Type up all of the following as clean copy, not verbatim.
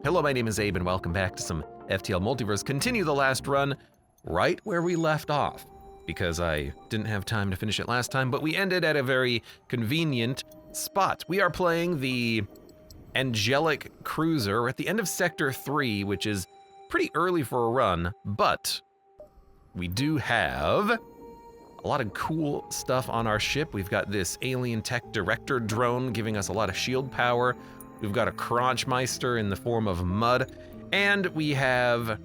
Hello, my name is Abe, and welcome back to some FTL Multiverse. Continue the last run right where we left off, because I didn't have time to finish it last time, but we ended at a very convenient spot. We are playing the Angelic Cruiser. We're at the end of Sector 3, which is pretty early for a run, but we do have a lot of cool stuff on our ship. We've got this alien tech director drone giving us a lot of shield power. We've got a Crunchmeister in the form of mud, and we have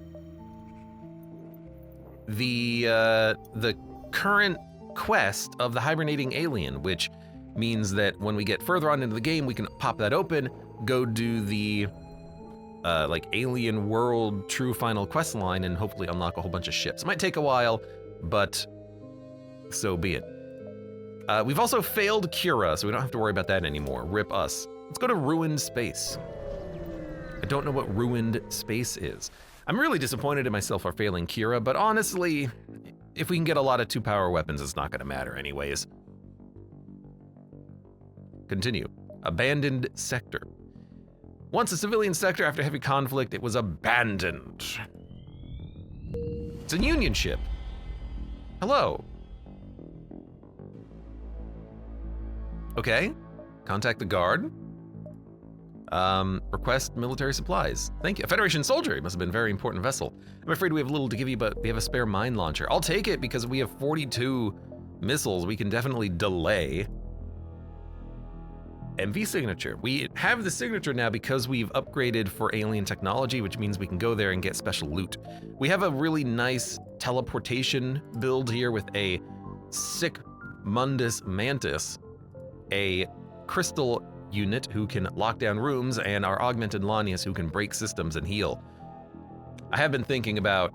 the current quest of the hibernating alien, which means that when we get further on into the game, we can pop that open, go do the like alien world true final quest line, and hopefully unlock a whole bunch of ships. It might take a while, but so be it. We've also failed Cura, so we don't have to worry about that anymore. Rip us. Let's go to Ruined Space. I don't know what Ruined Space is. I'm really disappointed in myself for failing Cura, but honestly, if we can get a lot of 2-power weapons, it's not gonna matter anyways. Continue. Abandoned Sector. Once a civilian sector, after heavy conflict, it was abandoned. It's a Union ship. Hello. Okay, contact the guard. Request military supplies. Thank you. A Federation soldier. It must have been a very important vessel. I'm afraid we have little to give you, but we have a spare mine launcher. I'll take it because we have 42 missiles. We can definitely delay. MV signature. We have the signature now because we've upgraded for alien technology, which means we can go there and get special loot. We have a really nice teleportation build here with a sick Mundus Mantis, a crystal unit who can lock down rooms, and our augmented Lanius who can break systems and heal. I have been thinking about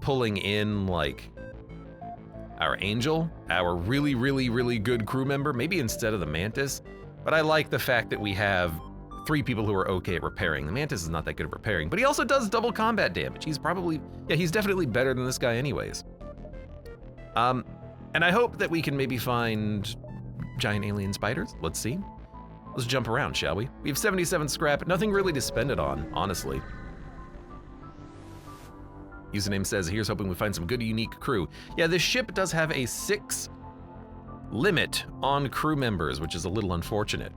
pulling in like our Angel, our really good crew member, maybe instead of the Mantis, but I like the fact that we have 3 people who are okay at repairing. The Mantis is not that good at repairing, but he also does double combat damage. He's probably, yeah, he's definitely better than this guy anyways. And I hope that we can maybe find giant alien spiders. Let's see. Let's jump around, shall we? We have 77 scrap, nothing really to spend it on, honestly. Username says, here's hoping we find some good, unique crew. Yeah, this ship does have a 6 limit on crew members, which is a little unfortunate.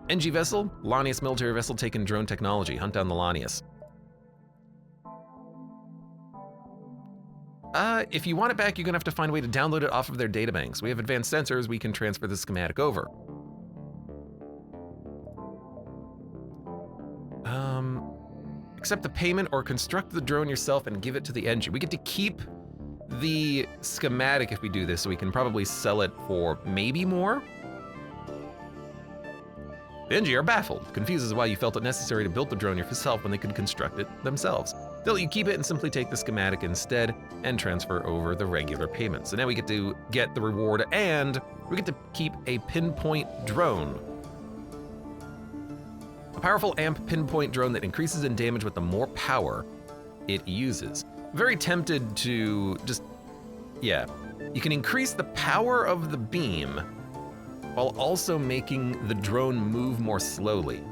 NG vessel, Lanius military vessel taking drone technology. Hunt down the Lanius. If you want it back, you're gonna have to find a way to download it off of their databanks. We have advanced sensors, we can transfer the schematic over. Accept the payment or construct the drone yourself and give it to the engine. We get to keep the schematic if we do this, so we can probably sell it for maybe more. The NG are baffled, confused as to why you felt it necessary to build the drone yourself when they could construct it themselves. They'll let you keep it and simply take the schematic instead and transfer over the regular payment. So now we get to get the reward and we get to keep a pinpoint drone. A powerful amp pinpoint drone that increases in damage with the more power it uses. Very tempted to just, yeah. You can increase the power of the beam while also making the drone move more slowly.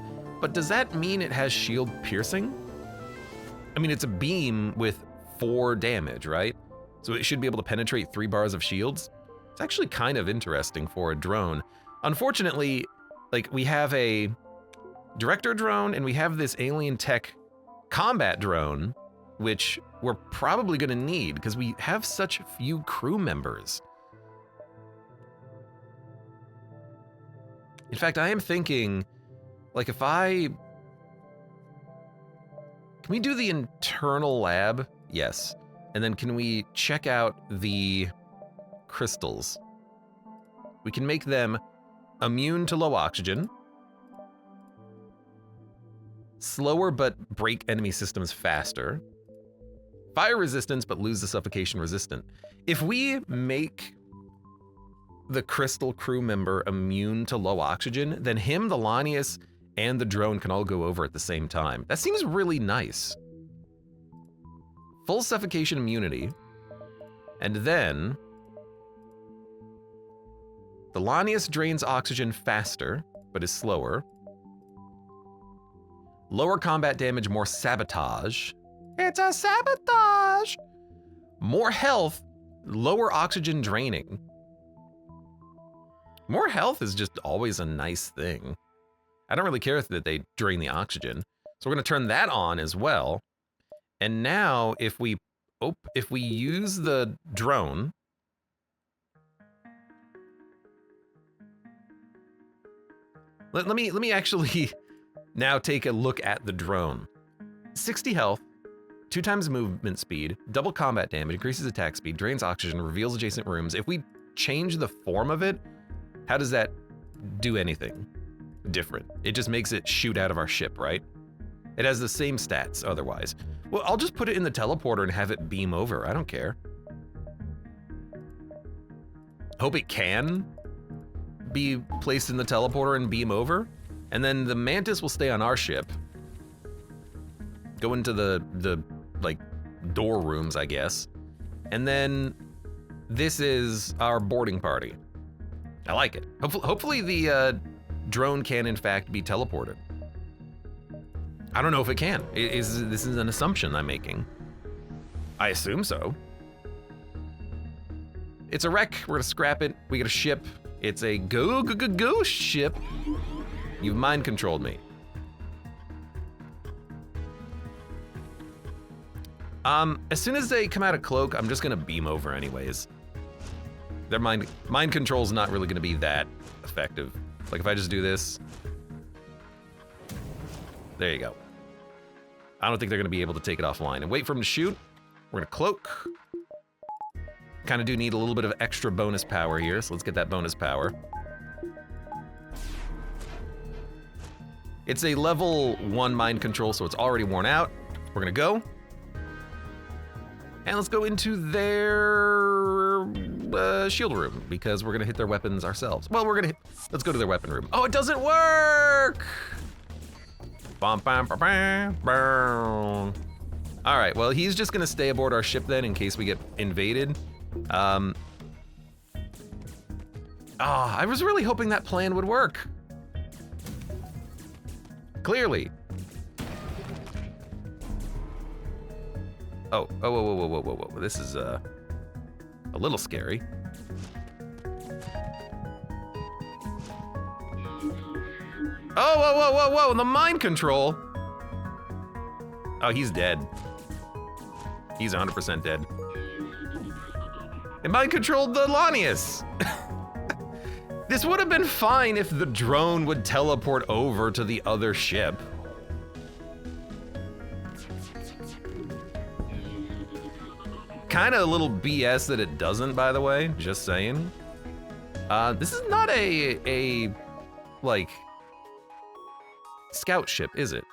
But does that mean it has shield piercing? I mean, it's a beam with 4 damage, right? So it should be able to penetrate 3 bars of shields. It's actually kind of interesting for a drone. Unfortunately, like we have a director drone and we have this alien tech combat drone, which we're probably gonna need because we have such few crew members. In fact, I am thinking, like if can we do the internal lab? Yes. And then can we check out the crystals? We can make them immune to low oxygen, slower but break enemy systems faster, fire resistance but lose the suffocation resistant. If we make the crystal crew member immune to low oxygen, then him, the Lanius, and the drone can all go over at the same time. That seems really nice. Full suffocation immunity, and then the Lanius drains oxygen faster, but is slower. Lower combat damage, more sabotage. It's a sabotage! More health, lower oxygen draining. More health is just always a nice thing. I don't really care that they drain the oxygen. So we're gonna turn that on as well. And now if we use the drone, let me actually now take a look at the drone. 60 health, 2 times movement speed, double combat damage, increases attack speed, drains oxygen, reveals adjacent rooms. If we change the form of it, how does that do anything different? It just makes it shoot out of our ship, right? It has the same stats otherwise. Well, I'll just put it in the teleporter and have it beam over. I don't care. Hope it can be placed in the teleporter and beam over. And then the Mantis will stay on our ship. Go into the like door rooms, I guess. And then this is our boarding party. I like it. Hopefully the drone can in fact be teleported. I don't know if it can. This is an assumption I'm making. I assume so. It's a wreck. We're gonna scrap it. We get a ship. It's a go ship. You've mind controlled me. As soon as they come out of cloak, I'm just gonna beam over anyways. Their mind control's not really gonna be that effective. Like if I just do this. There you go. I don't think they're gonna be able to take it offline. And wait for them to shoot. We're gonna cloak. Kinda do need a little bit of extra bonus power here, so let's get that bonus power. It's a level 1 mind control, so it's already worn out. We're gonna go. And let's go into their shield room, because we're gonna hit their weapons ourselves. Well, let's go to their weapon room. Oh, it doesn't work! Bum, bum, bum, bum, bum. All right, well, he's just gonna stay aboard our ship then in case we get invaded. I was really hoping that plan would work. Clearly. Whoa. This is a little scary. Oh, whoa, the mind control. Oh, he's dead. He's 100% dead. It mind controlled the Lanius. This would have been fine if the drone would teleport over to the other ship. Kinda a little BS that it doesn't, by the way, just saying. This is not a like, scout ship, is it?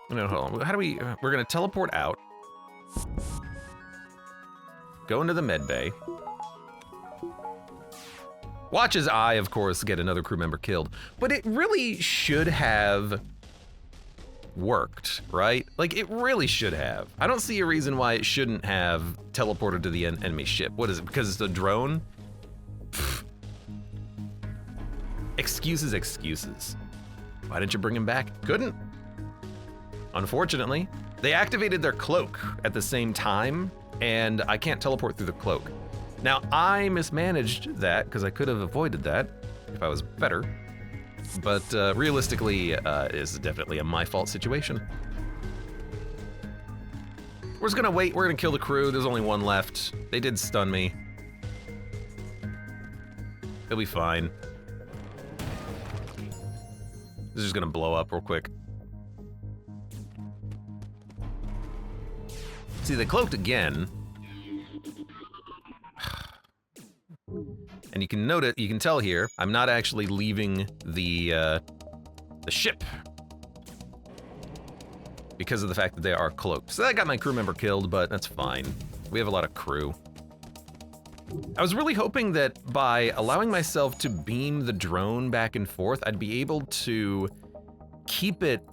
No, hold on. How do we're gonna teleport out. Go into the med bay. Watch as I, of course, get another crew member killed. But it really should have worked, right? Like, it really should have. I don't see a reason why it shouldn't have teleported to the enemy ship. What is it, because it's a drone? Pfft. Excuses. Why didn't you bring him back? Couldn't. Unfortunately. They activated their cloak at the same time, and I can't teleport through the cloak. Now, I mismanaged that, because I could have avoided that if I was better. But realistically, it is definitely a my fault situation. We're just gonna wait, we're gonna kill the crew, there's only one left. They did stun me. It'll be fine. This is just gonna blow up real quick. See, they cloaked again. And you can note it, you can tell here, I'm not actually leaving the ship because of the fact that they are cloaked. So that got my crew member killed, but that's fine. We have a lot of crew. I was really hoping that by allowing myself to beam the drone back and forth, I'd be able to keep it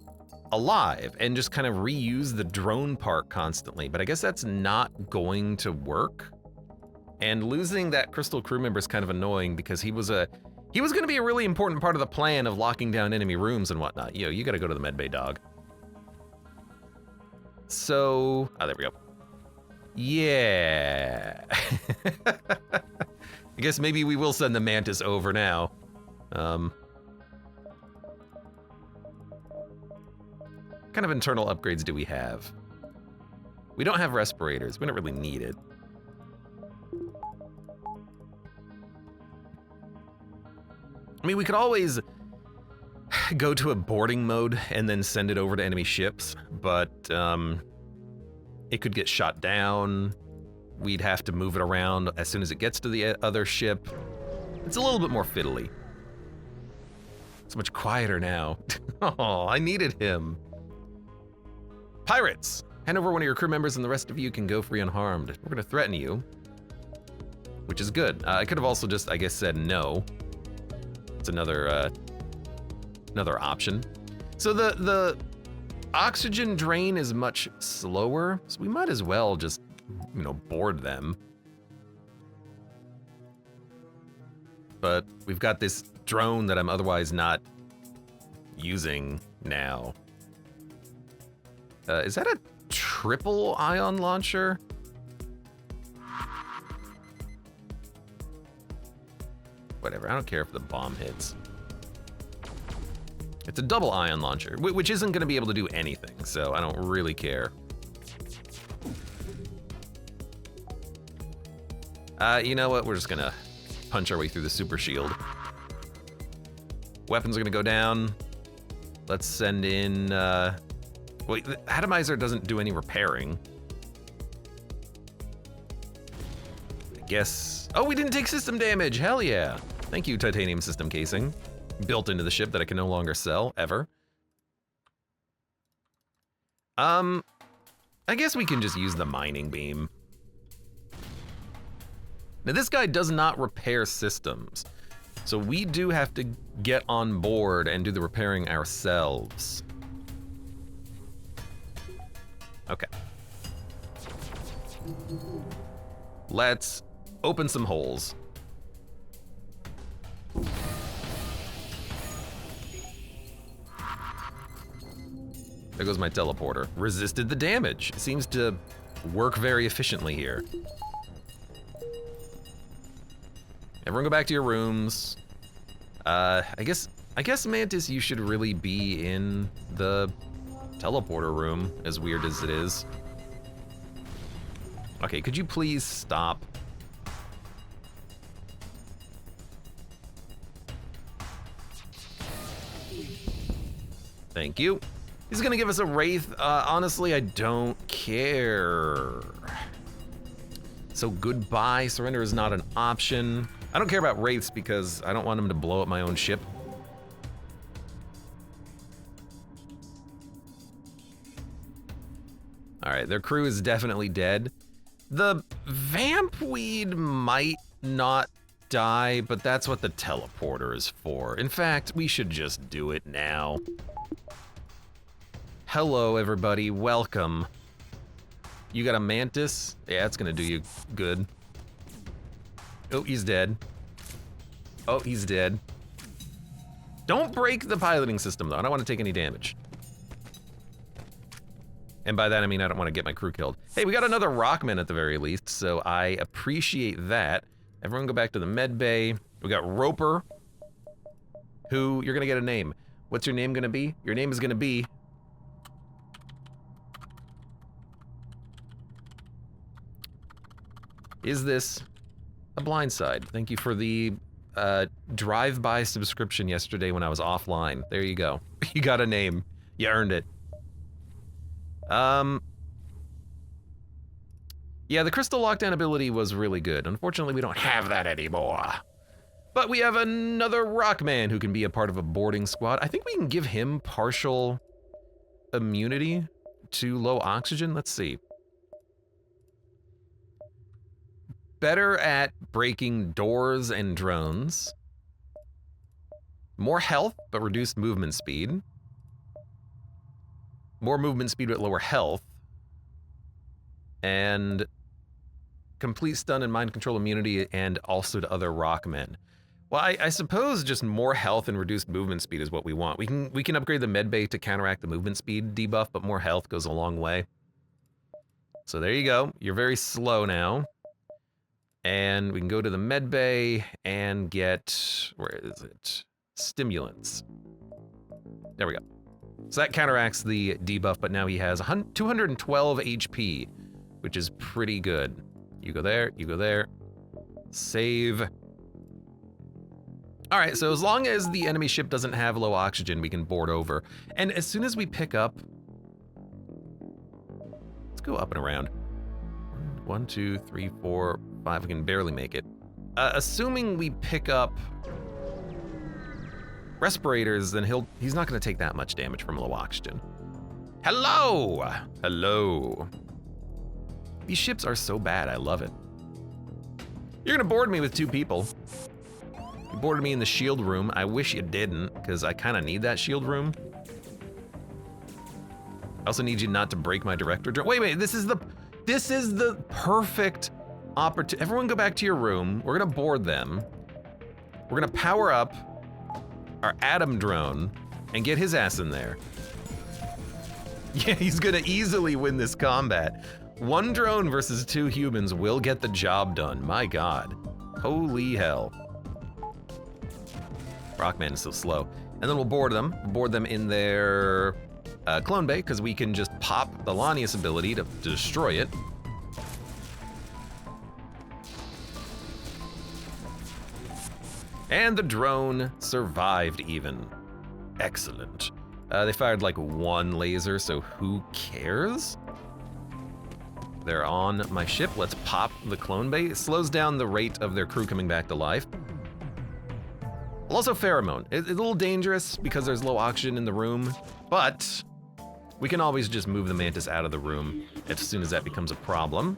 alive and just kind of reuse the drone part constantly, but I guess that's not going to work. And losing that crystal crew member is kind of annoying because he was He was going to be a really important part of the plan of locking down enemy rooms and whatnot. Yo, you got to go to the medbay, dog. So, there we go. Yeah. I guess maybe we will send the Mantis over now. What kind of internal upgrades do we have? We don't have respirators. We don't really need it. I mean, we could always go to a boarding mode and then send it over to enemy ships, but it could get shot down. We'd have to move it around as soon as it gets to the other ship. It's a little bit more fiddly. It's much quieter now. Oh, I needed him. Pirates! Hand over one of your crew members and the rest of you can go free unharmed. We're gonna threaten you, which is good. I could have also just, I guess, said no. It's another option. So the oxygen drain is much slower, so we might as well just, you know, board them. But we've got this drone that I'm otherwise not using now. Is that a triple ion launcher? Whatever, I don't care if the bomb hits. It's a double ion launcher, which isn't gonna be able to do anything, so I don't really care. You know what, we're just gonna punch our way through the super shield. Weapons are gonna go down. Let's send in, wait, the atomizer doesn't do any repairing. I guess, oh, we didn't take system damage, hell yeah. Thank you, titanium system casing. Built into the ship that I can no longer sell, ever. I guess we can just use the mining beam. Now this guy does not repair systems, so we do have to get on board and do the repairing ourselves. Okay. Let's open some holes. There goes my teleporter. Resisted the damage. It seems to work very efficiently here. Everyone go back to your rooms. I guess Mantis, you should really be in the teleporter room, as weird as it is. Okay, could you please stop? Thank you. He's gonna give us a Wraith. Honestly, I don't care. So goodbye, surrender is not an option. I don't care about Wraiths because I don't want him to blow up my own ship. All right, their crew is definitely dead. The Vampweed might not die, but that's what the teleporter is for. In fact, we should just do it now. Hello, everybody, welcome. You got a Mantis? Yeah, it's gonna do you good. Oh, he's dead. Oh, he's dead. Don't break the piloting system, though. I don't want to take any damage. And by that, I mean I don't want to get my crew killed. Hey, we got another Rockman at the very least, so I appreciate that. Everyone go back to the med bay. We got Roper, who, you're gonna get a name. What's your name gonna be? Your name is gonna be... Is this a blindside? Thank you for the drive-by subscription yesterday when I was offline. There you go. You got a name. You earned it. Yeah, the crystal lockdown ability was really good. Unfortunately, we don't have that anymore. But we have another Rockman who can be a part of a boarding squad. I think we can give him partial immunity to low oxygen. Let's see. Better at breaking doors and drones. More health, but reduced movement speed. More movement speed but lower health. And complete stun and mind control immunity and also to other Rockmen. Well, I suppose just more health and reduced movement speed is what we want. We can upgrade the med bay to counteract the movement speed debuff, but more health goes a long way. So there you go. You're very slow now. And we can go to the med bay and get, where is it? Stimulants. There we go. So that counteracts the debuff, but now he has 212 HP, which is pretty good. You go there, you go there. Save. All right, so as long as the enemy ship doesn't have low oxygen, we can board over. And as soon as we pick up, let's go up and around. 1, 2, 3, 4, 5, we can barely make it. Assuming we pick up respirators, then he's not gonna take that much damage from low oxygen. Hello! Hello. These ships are so bad, I love it. You're gonna board me with 2 people. You boarded me in the shield room. I wish you didn't, because I kinda need that shield room. I also need you not to break my director drone. Wait, this is the perfect opportunity. Everyone go back to your room. We're gonna board them. We're gonna power up our Atom drone and get his ass in there. Yeah, he's gonna easily win this combat. 1 drone versus 2 humans will get the job done. My God. Holy hell. Rockman is so slow. And then we'll board them. Board them in their clone bay, because we can just pop the Lanius ability to destroy it. And the drone survived even. Excellent. They fired like 1 laser, so who cares? They're on my ship. Let's pop the clone bay. It slows down the rate of their crew coming back to life. Also pheromone. It's a little dangerous because there's low oxygen in the room, but we can always just move the Mantis out of the room as soon as that becomes a problem.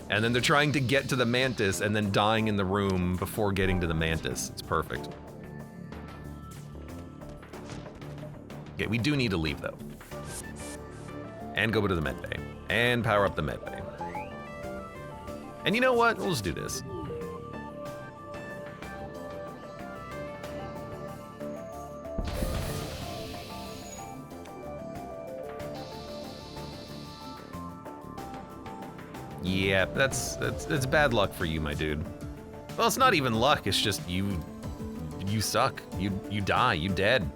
And then they're trying to get to the Mantis and then dying in the room before getting to the Mantis. It's perfect. Okay, we do need to leave though. And go to the med bay. And power up the med bay. And you know what? We'll just do this. Yeah, that's bad luck for you, my dude. Well, it's not even luck, it's just you suck. You die, you dead.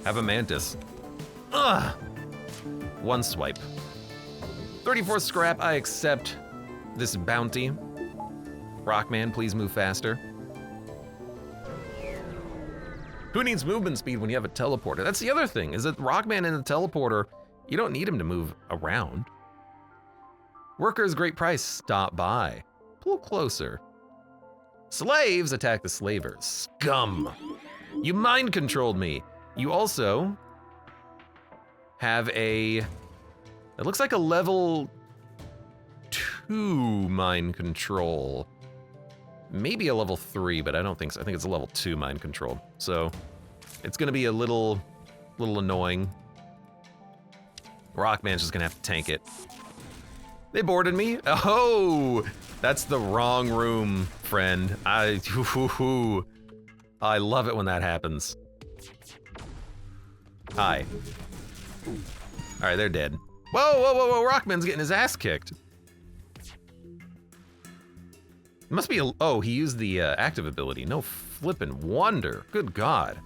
Have a Mantis. Ugh! 1 swipe. 34 scrap, I accept this bounty. Rockman, please move faster. Who needs movement speed when you have a teleporter? That's the other thing, is that Rockman in the teleporter, you don't need him to move around. Workers, great price, stop by. Pull closer. Slaves, attack the slavers. Scum. You mind controlled me. You also have it looks like a level 2 mind control. Maybe a level 3, but I don't think so. I think it's a level 2 mind control. So it's gonna be a little annoying. Rockman's just gonna have to tank it. They boarded me. Oh, that's the wrong room, friend. I love it when that happens. Hi. All right, they're dead. Whoa, Rockman's getting his ass kicked. It must be oh, he used the active ability. No flippin' wonder. Good God.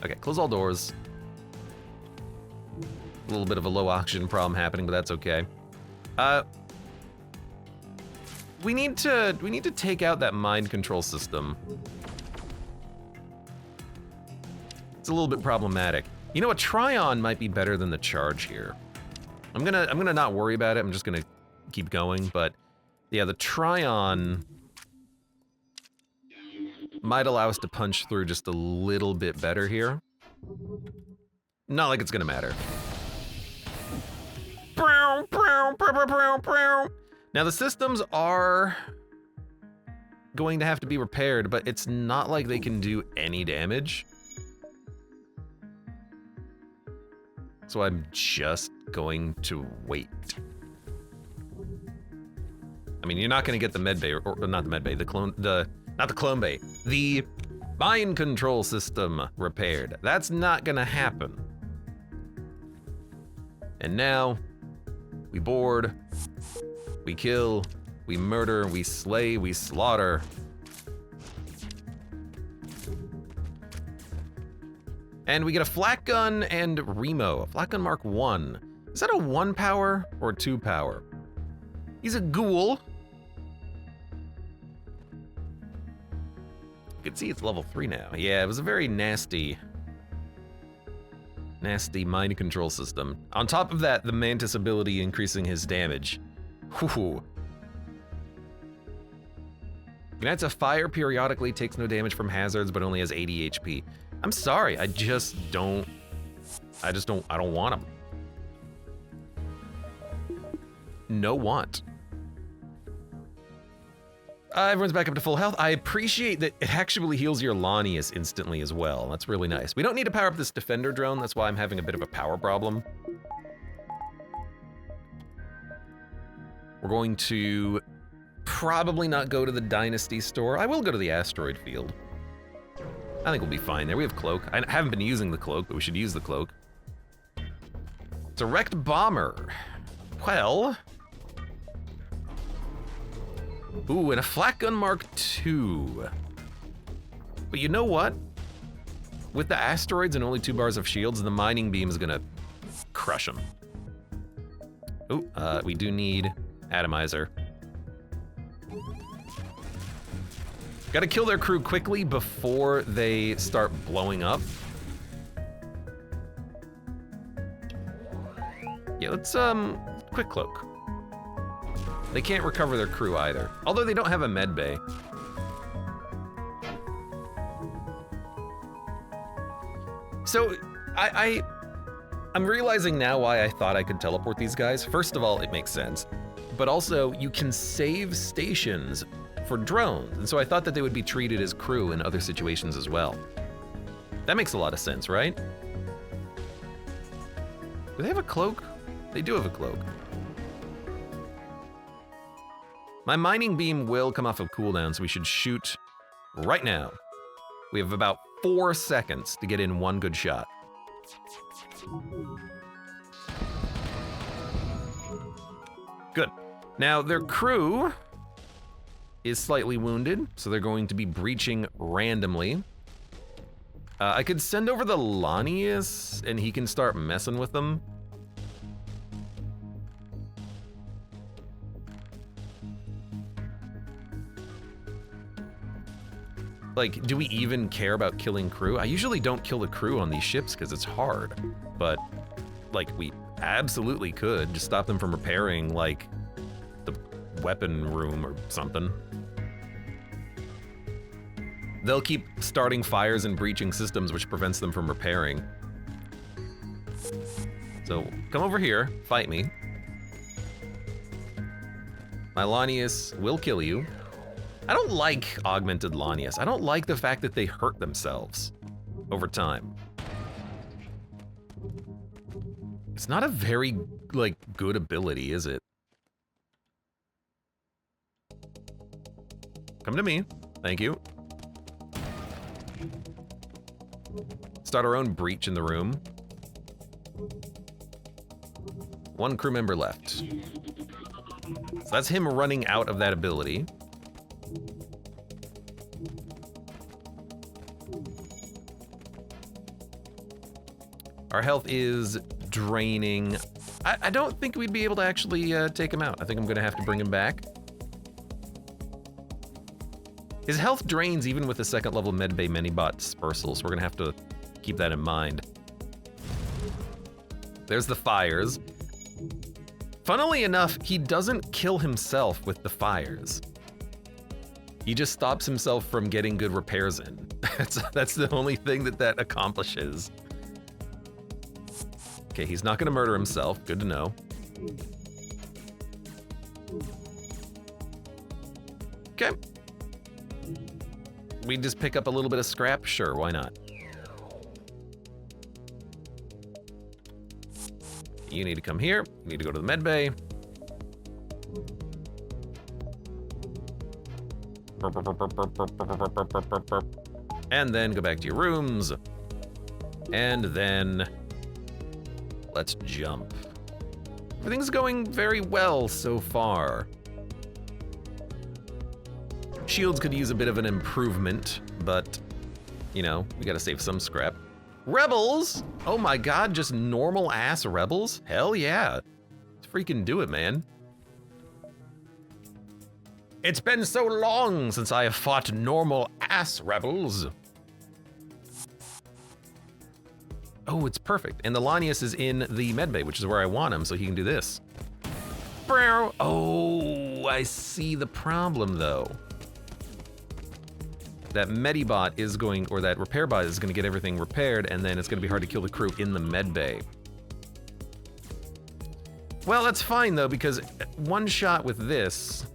Okay, close all doors. A little bit of a low oxygen problem happening, but that's okay. We need to take out that mind control system. It's a little bit problematic. You know, a Tryon might be better than the charge here. I'm gonna not worry about it. I'm just gonna keep going. But yeah, the Tryon might allow us to punch through just a little bit better here. Not like it's gonna matter. Now the systems are going to have to be repaired, but it's not like they can do any damage. So I'm just going to wait. I mean, you're not gonna get the med bay, or not the med bay, not the clone bay, the mind control system repaired. That's not gonna happen. And now, we board, we kill, we murder, we slay, we slaughter. And we get a flak gun and Remo, a flak gun Mark 1. Is that a 1 power or 2 power? He's a ghoul. You can see it's level 3 now. Yeah, it was a very nasty mind control system. On top of that, the Mantis ability increasing his damage. Whew. Ignites a fire periodically, takes no damage from hazards, but only has 80 HP. I'm sorry, I don't want him. No want. Everyone's back up to full health. I appreciate that it actually heals your Lanius instantly as well. That's really nice. We don't need to power up this defender drone. That's why I'm having a bit of a power problem. We're going to probably not go to the Dynasty store. I will go to the asteroid field. I think we'll be fine there. We have cloak. I haven't been using the cloak, but we should use the cloak. Direct bomber. Well. Ooh, and a flak gun Mark 2. But you know what? With the asteroids and only 2 bars of shields, the mining beam is gonna crush them. Ooh, we do need atomizer. Gotta kill their crew quickly before they start blowing up. Yeah, let's, quick cloak. They can't recover their crew either. Although they don't have a med bay. So, I'm realizing now why I thought I could teleport these guys. First of all, it makes sense. But also, you can save stations for drones. And so I thought that they would be treated as crew in other situations as well. That makes a lot of sense, right? Do they have a cloak? They do have a cloak. My mining beam will come off of cooldown, so we should shoot right now. We have about 4 seconds to get in one good shot. Good. Now, their crew is slightly wounded, so they're going to be breaching randomly. I could send over the Lanius, and he can start messing with them. Like, do we even care about killing crew? I usually don't kill the crew on these ships because it's hard, but like we absolutely could just stop them from repairing like the weapon room or something. They'll keep starting fires and breaching systems, which prevents them from repairing. So come over here, fight me. My Lanius will kill you. I don't like augmented Lanius. I don't like the fact that they hurt themselves over time. It's not a very, like, good ability, is it? Come to me. Thank you. Start our own breach in the room. 1 crew member left. So that's him running out of that ability. Our health is draining. I don't think we'd be able to actually take him out. I think I'm gonna have to bring him back. His health drains even with the 2nd level medbay minibot dispersal, so we're gonna have to keep that in mind. There's the fires. Funnily enough, he doesn't kill himself with the fires. He just stops himself from getting good repairs in. That's the only thing that accomplishes. Okay, he's not gonna murder himself. Good to know. Okay. We just pick up a little bit of scrap? Sure, why not? You need to come here. You need to go to the med bay. And then go back to your rooms. And then let's jump. Everything's going very well so far. Shields could use a bit of an improvement, but, you know, we gotta save some scrap. Rebels! Oh my god, just normal ass rebels? Hell yeah. Let's freaking do it, man. It's been so long since I have fought normal ass rebels. Oh, it's perfect. And the Lanius is in the medbay, which is where I want him, so he can do this. Oh, I see the problem though. That Medibot is going, or that repair bot is going to get everything repaired, and then it's going to be hard to kill the crew in the medbay. Well, that's fine though, because one shot with this.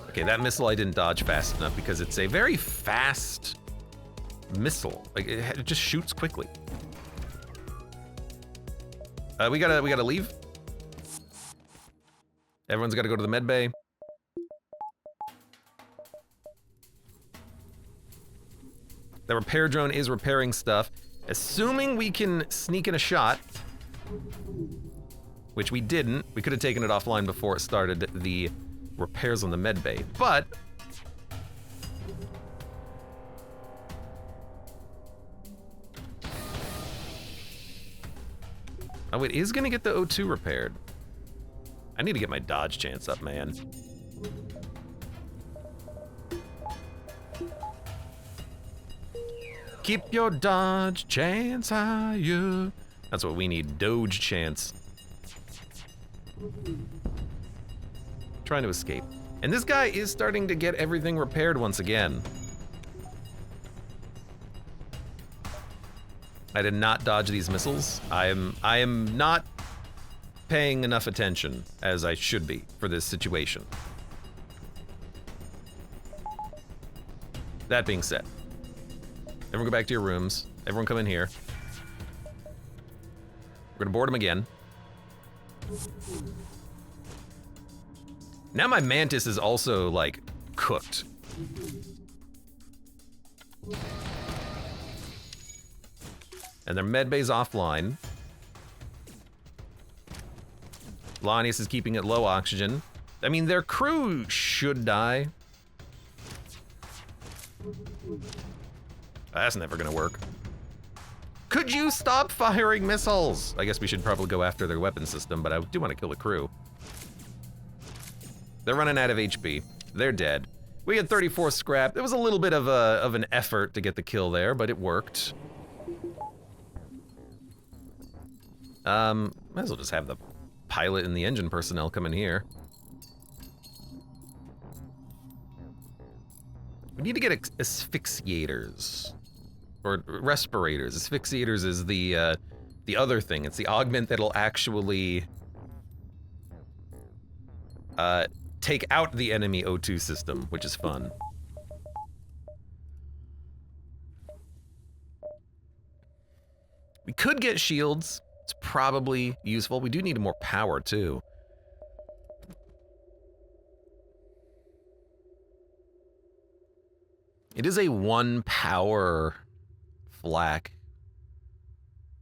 Okay, that missile I didn't dodge fast enough because it's a very fast missile. Like it just shoots quickly. We gotta leave. Everyone's gotta go to the med bay. The repair drone is repairing stuff. Assuming we can sneak in a shot, which we didn't. We could have taken it offline before it started the repairs on the med bay, but oh, it is gonna get the O2 repaired. I need to get my dodge chance up, man. Keep your dodge chance higher. That's what we need, doge chance. Trying to escape. And this guy is starting to get everything repaired once again. I did not dodge these missiles. I am not paying enough attention as I should be for this situation. That being said, everyone go back to your rooms. Everyone come in here. We're gonna board him again. Now my Mantis is also, like, cooked. And their medbay's offline. Lanius is keeping it low oxygen. I mean, their crew should die. That's never gonna work. Could you stop firing missiles? I guess we should probably go after their weapon system, but I do want to kill the crew. They're running out of HP. They're dead. We had 34 scrap. It was a little bit of an effort to get the kill there, but it worked. Might as well just have the pilot and the engine personnel come in here. We need to get asphyxiators. Or respirators. Asphyxiators is the other thing. It's the augment that'll actually take out the enemy O2 system, which is fun. We could get shields. It's probably useful. We do need more power, too. It is a 1 power flak.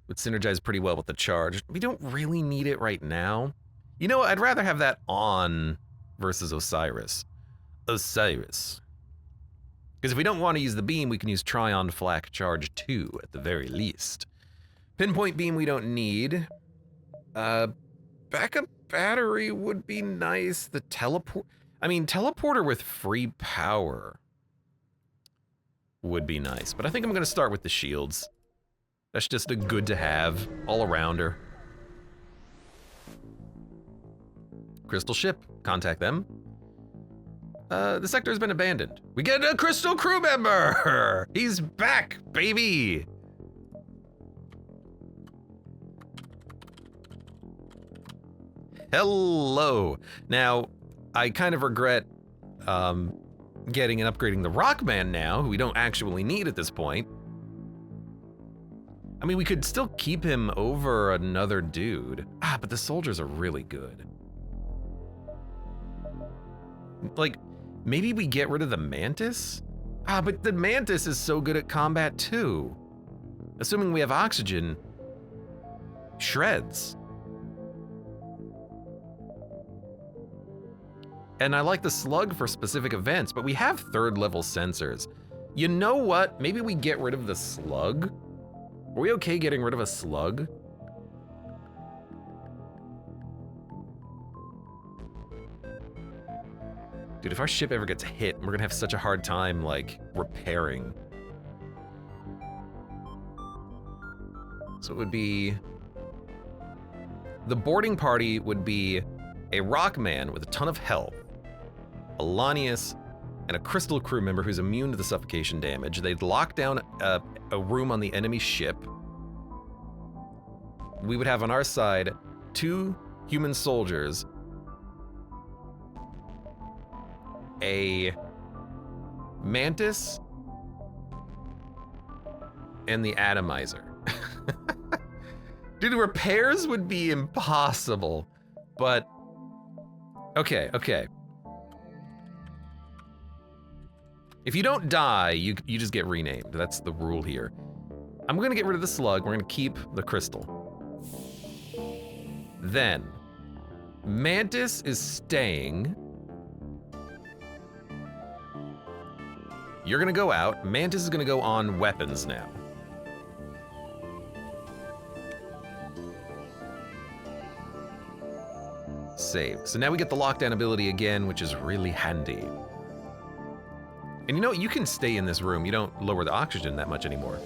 Would synergize pretty well with the charge. We don't really need it right now. You know what? I'd rather have that on versus Osiris. Osiris. Because if we don't want to use the beam, we can use Tryon Flak Charge 2 at the very least. Pinpoint beam we don't need. Backup battery would be nice. The teleporter with free power would be nice. But I think I'm going to start with the shields. That's just a good to have all arounder. Crystal ship, contact them. The sector has been abandoned. We get a Crystal crew member! He's back, baby! Hello. Now, I kind of regret getting and upgrading the Rockman now, who we don't actually need at this point. I mean, we could still keep him over another dude. Ah, but the soldiers are really good. Like, maybe we get rid of the Mantis? Ah, but the Mantis is so good at combat too. Assuming we have oxygen, shreds. And I like the Slug for specific events, but we have 3rd level sensors. You know what? Maybe we get rid of the Slug? Are we okay getting rid of a Slug? Dude, if our ship ever gets hit, we're gonna have such a hard time, like, repairing. So it would be... The boarding party would be a Rockman with a ton of health, a Lanius, and a Crystal crew member who's immune to the suffocation damage. They'd lock down a room on the enemy ship. We would have on our side 2 human soldiers, a Mantis, and the Atomizer. Dude, repairs would be impossible, but okay. If you don't die, you just get renamed. That's the rule here. I'm gonna get rid of the Slug. We're gonna keep the Crystal. Then, Mantis is staying. You're gonna go out. Mantis is gonna go on weapons now. Save. So now we get the lockdown ability again, which is really handy. And you know, you can stay in this room. You don't lower the oxygen that much anymore.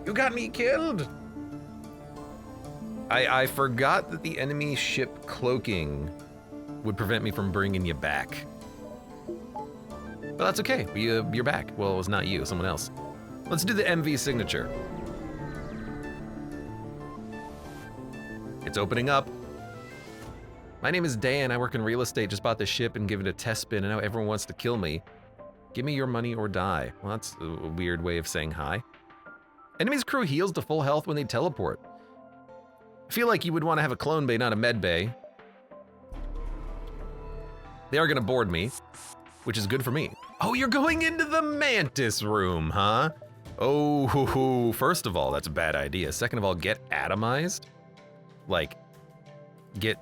You got me killed! I forgot that the enemy ship cloaking would prevent me from bringing you back. But that's okay, you're back. Well, it's not you, someone else. Let's do the MV signature. It's opening up. My name is Dan, I work in real estate, just bought this ship and give it a test spin, and now everyone wants to kill me. Give me your money or die. Well, that's a weird way of saying hi. Enemy's crew heals to full health when they teleport. I feel like you would want to have a clone bay, not a med bay. They are gonna board me, which is good for me. Oh, you're going into the Mantis room, huh? Oh, first of all, that's a bad idea. Second of all, get atomized. Like, get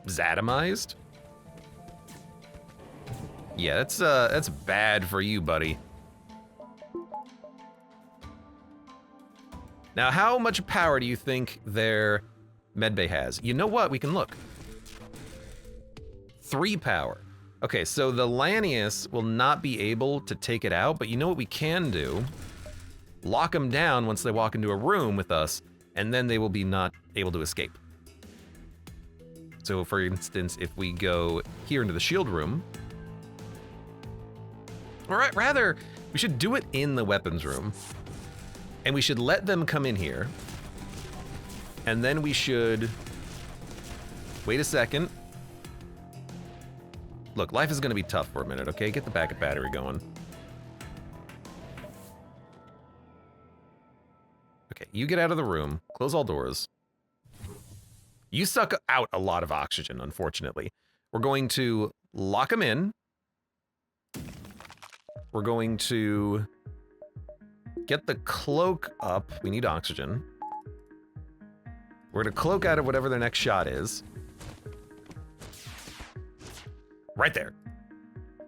zatomized. Yeah, that's bad for you, buddy. Now, how much power do you think their medbay has? You know what? We can look. 3 power. Okay, so the Lanius will not be able to take it out, but you know what we can do? Lock them down once they walk into a room with us, and then they will be not able to escape. So for instance, if we go here into the shield room, or rather, we should do it in the weapons room, and we should let them come in here, and then we should, wait a second. Look, life is gonna be tough for a minute, okay? Get the backup battery going. Okay, you get out of the room, close all doors. You suck out a lot of oxygen, unfortunately. We're going to lock them in. We're going to get the cloak up. We need oxygen. We're gonna cloak out of whatever their next shot is. Right there.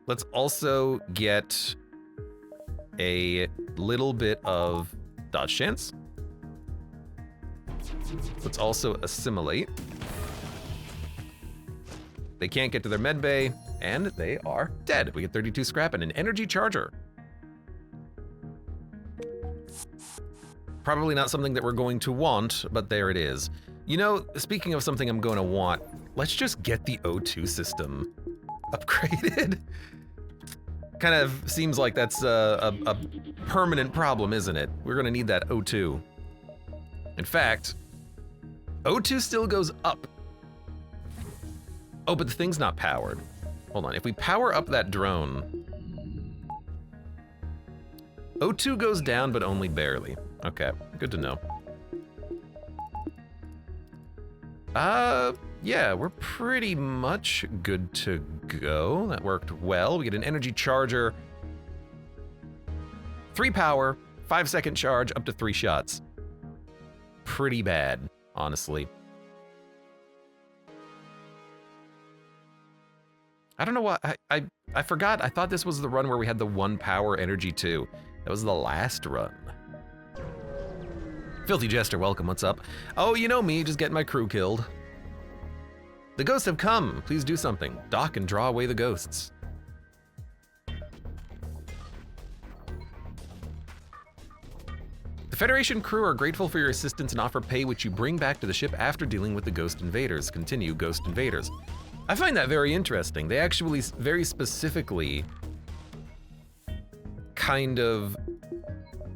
Let's also get a little bit of dodge chance. Let's also assimilate. They can't get to their med bay, and they are dead. We get 32 scrap and an energy charger. Probably not something that we're going to want, but there it is. You know, speaking of something I'm going to want, let's just get the O2 system upgraded. Kind of seems like that's a permanent problem, isn't it? We're gonna need that O2. In fact, O2 still goes up. Oh, but the thing's not powered. Hold on, if we power up that drone, O2 goes down, but only barely. Okay, good to know. Yeah, we're pretty much good to go. That worked well. We get an energy charger, 3 power, 5-second charge, up to 3 shots. Pretty bad, honestly. I don't know why, I forgot. I thought this was the run where we had the 1 power energy too. That was the last run. Filthy Jester, welcome, what's up? Oh, you know me, just getting my crew killed. The ghosts have come, please do something. Dock and draw away the ghosts. The Federation crew are grateful for your assistance and offer pay which you bring back to the ship after dealing with the Ghost Invaders. Continue, Ghost Invaders. I find that very interesting. They actually very specifically kind of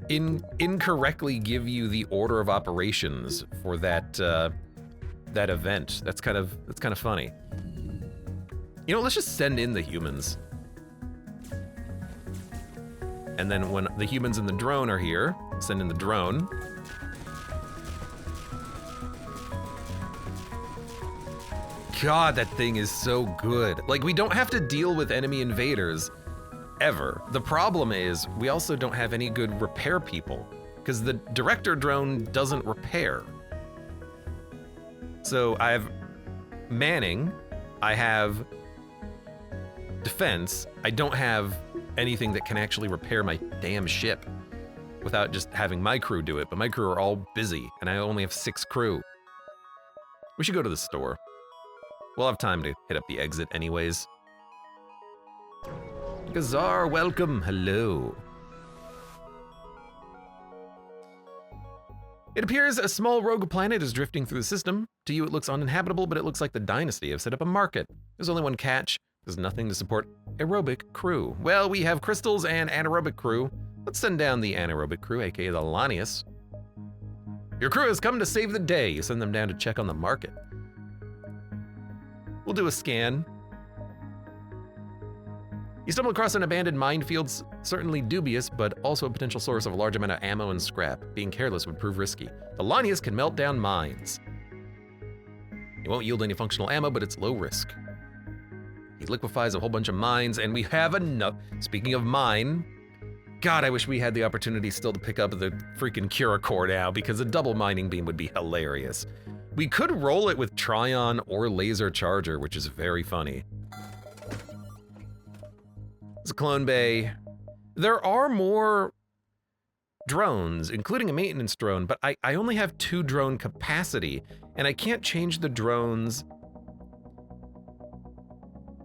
incorrectly give you the order of operations for that that event. That's kind of funny. You know, let's just send in the humans. And then when the humans and the drone are here, send in the drone. God, that thing is so good. Like, we don't have to deal with enemy invaders ever. The problem is we also don't have any good repair people because the director drone doesn't repair. So I have manning, I have defense, I don't have anything that can actually repair my damn ship without just having my crew do it, but my crew are all busy and I only have 6 crew. We should go to the store. We'll have time to hit up the exit anyways. Gazar, welcome, hello. It appears a small rogue planet is drifting through the system. To you it looks uninhabitable, but it looks like the Dynasty have set up a market. There's only one catch. There's nothing to support aerobic crew. Well, we have crystals and anaerobic crew. Let's send down the anaerobic crew, aka the Lanius. Your crew has come to save the day. You send them down to check on the market. We'll do a scan. You stumble across an abandoned minefield, certainly dubious, but also a potential source of a large amount of ammo and scrap. Being careless would prove risky. The Lanius can melt down mines. It won't yield any functional ammo, but it's low risk. He liquefies a whole bunch of mines, and we have enough. Speaking of mine, God, I wish we had the opportunity still to pick up the freaking Cura Core now, because a double mining beam would be hilarious. We could roll it with Tryon or Laser Charger, which is very funny. It's a clone bay. There are more drones, including a maintenance drone, but I only have 2 drone capacity, and I can't change the drones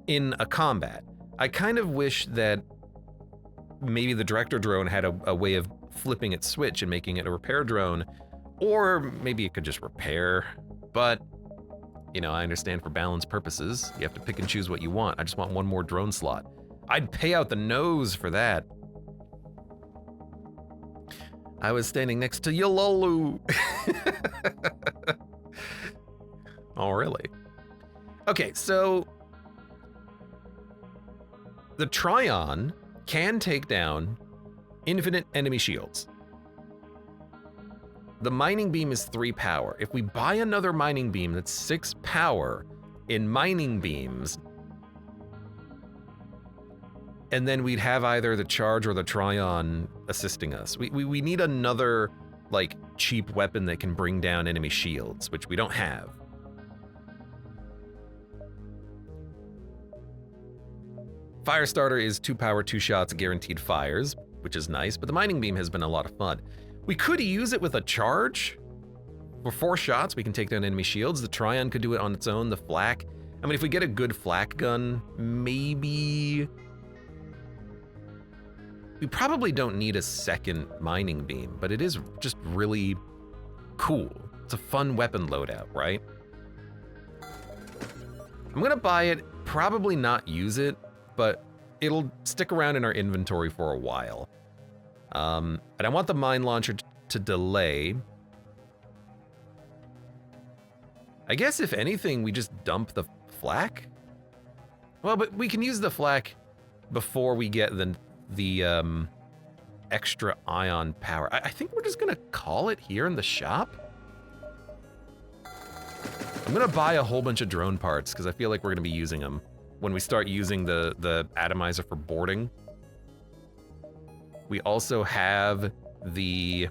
in a combat. I kind of wish that maybe the director drone had a way of flipping its switch and making it a repair drone, or maybe it could just repair, but you know, I understand for balance purposes, you have to pick and choose what you want. I just want 1 more drone slot. I'd pay out the nose for that. I was standing next to Yololu. Oh, really? Okay, so the Tryon can take down infinite enemy shields. The mining beam is 3 power. If we buy another mining beam that's 6 power in mining beams, and then we'd have either the charge or the Tryon assisting us. We need another, like, cheap weapon that can bring down enemy shields, which we don't have. Firestarter is 2 power, 2 shots, guaranteed fires, which is nice, but the mining beam has been a lot of fun. We could use it with a charge. For 4 shots, we can take down enemy shields. The Tryon could do it on its own, the flak. I mean, if we get a good flak gun, maybe... We probably don't need a second mining beam, but it is just really cool. It's a fun weapon loadout, right? I'm gonna buy it, probably not use it, but it'll stick around in our inventory for a while. And I want the mine launcher to delay. I guess if anything, we just dump the flak. Well, but we can use the flak before we get the extra ion power. I think we're just gonna call it here in the shop. I'm gonna buy a whole bunch of drone parts because I feel like we're gonna be using them when we start using the atomizer for boarding. We also have the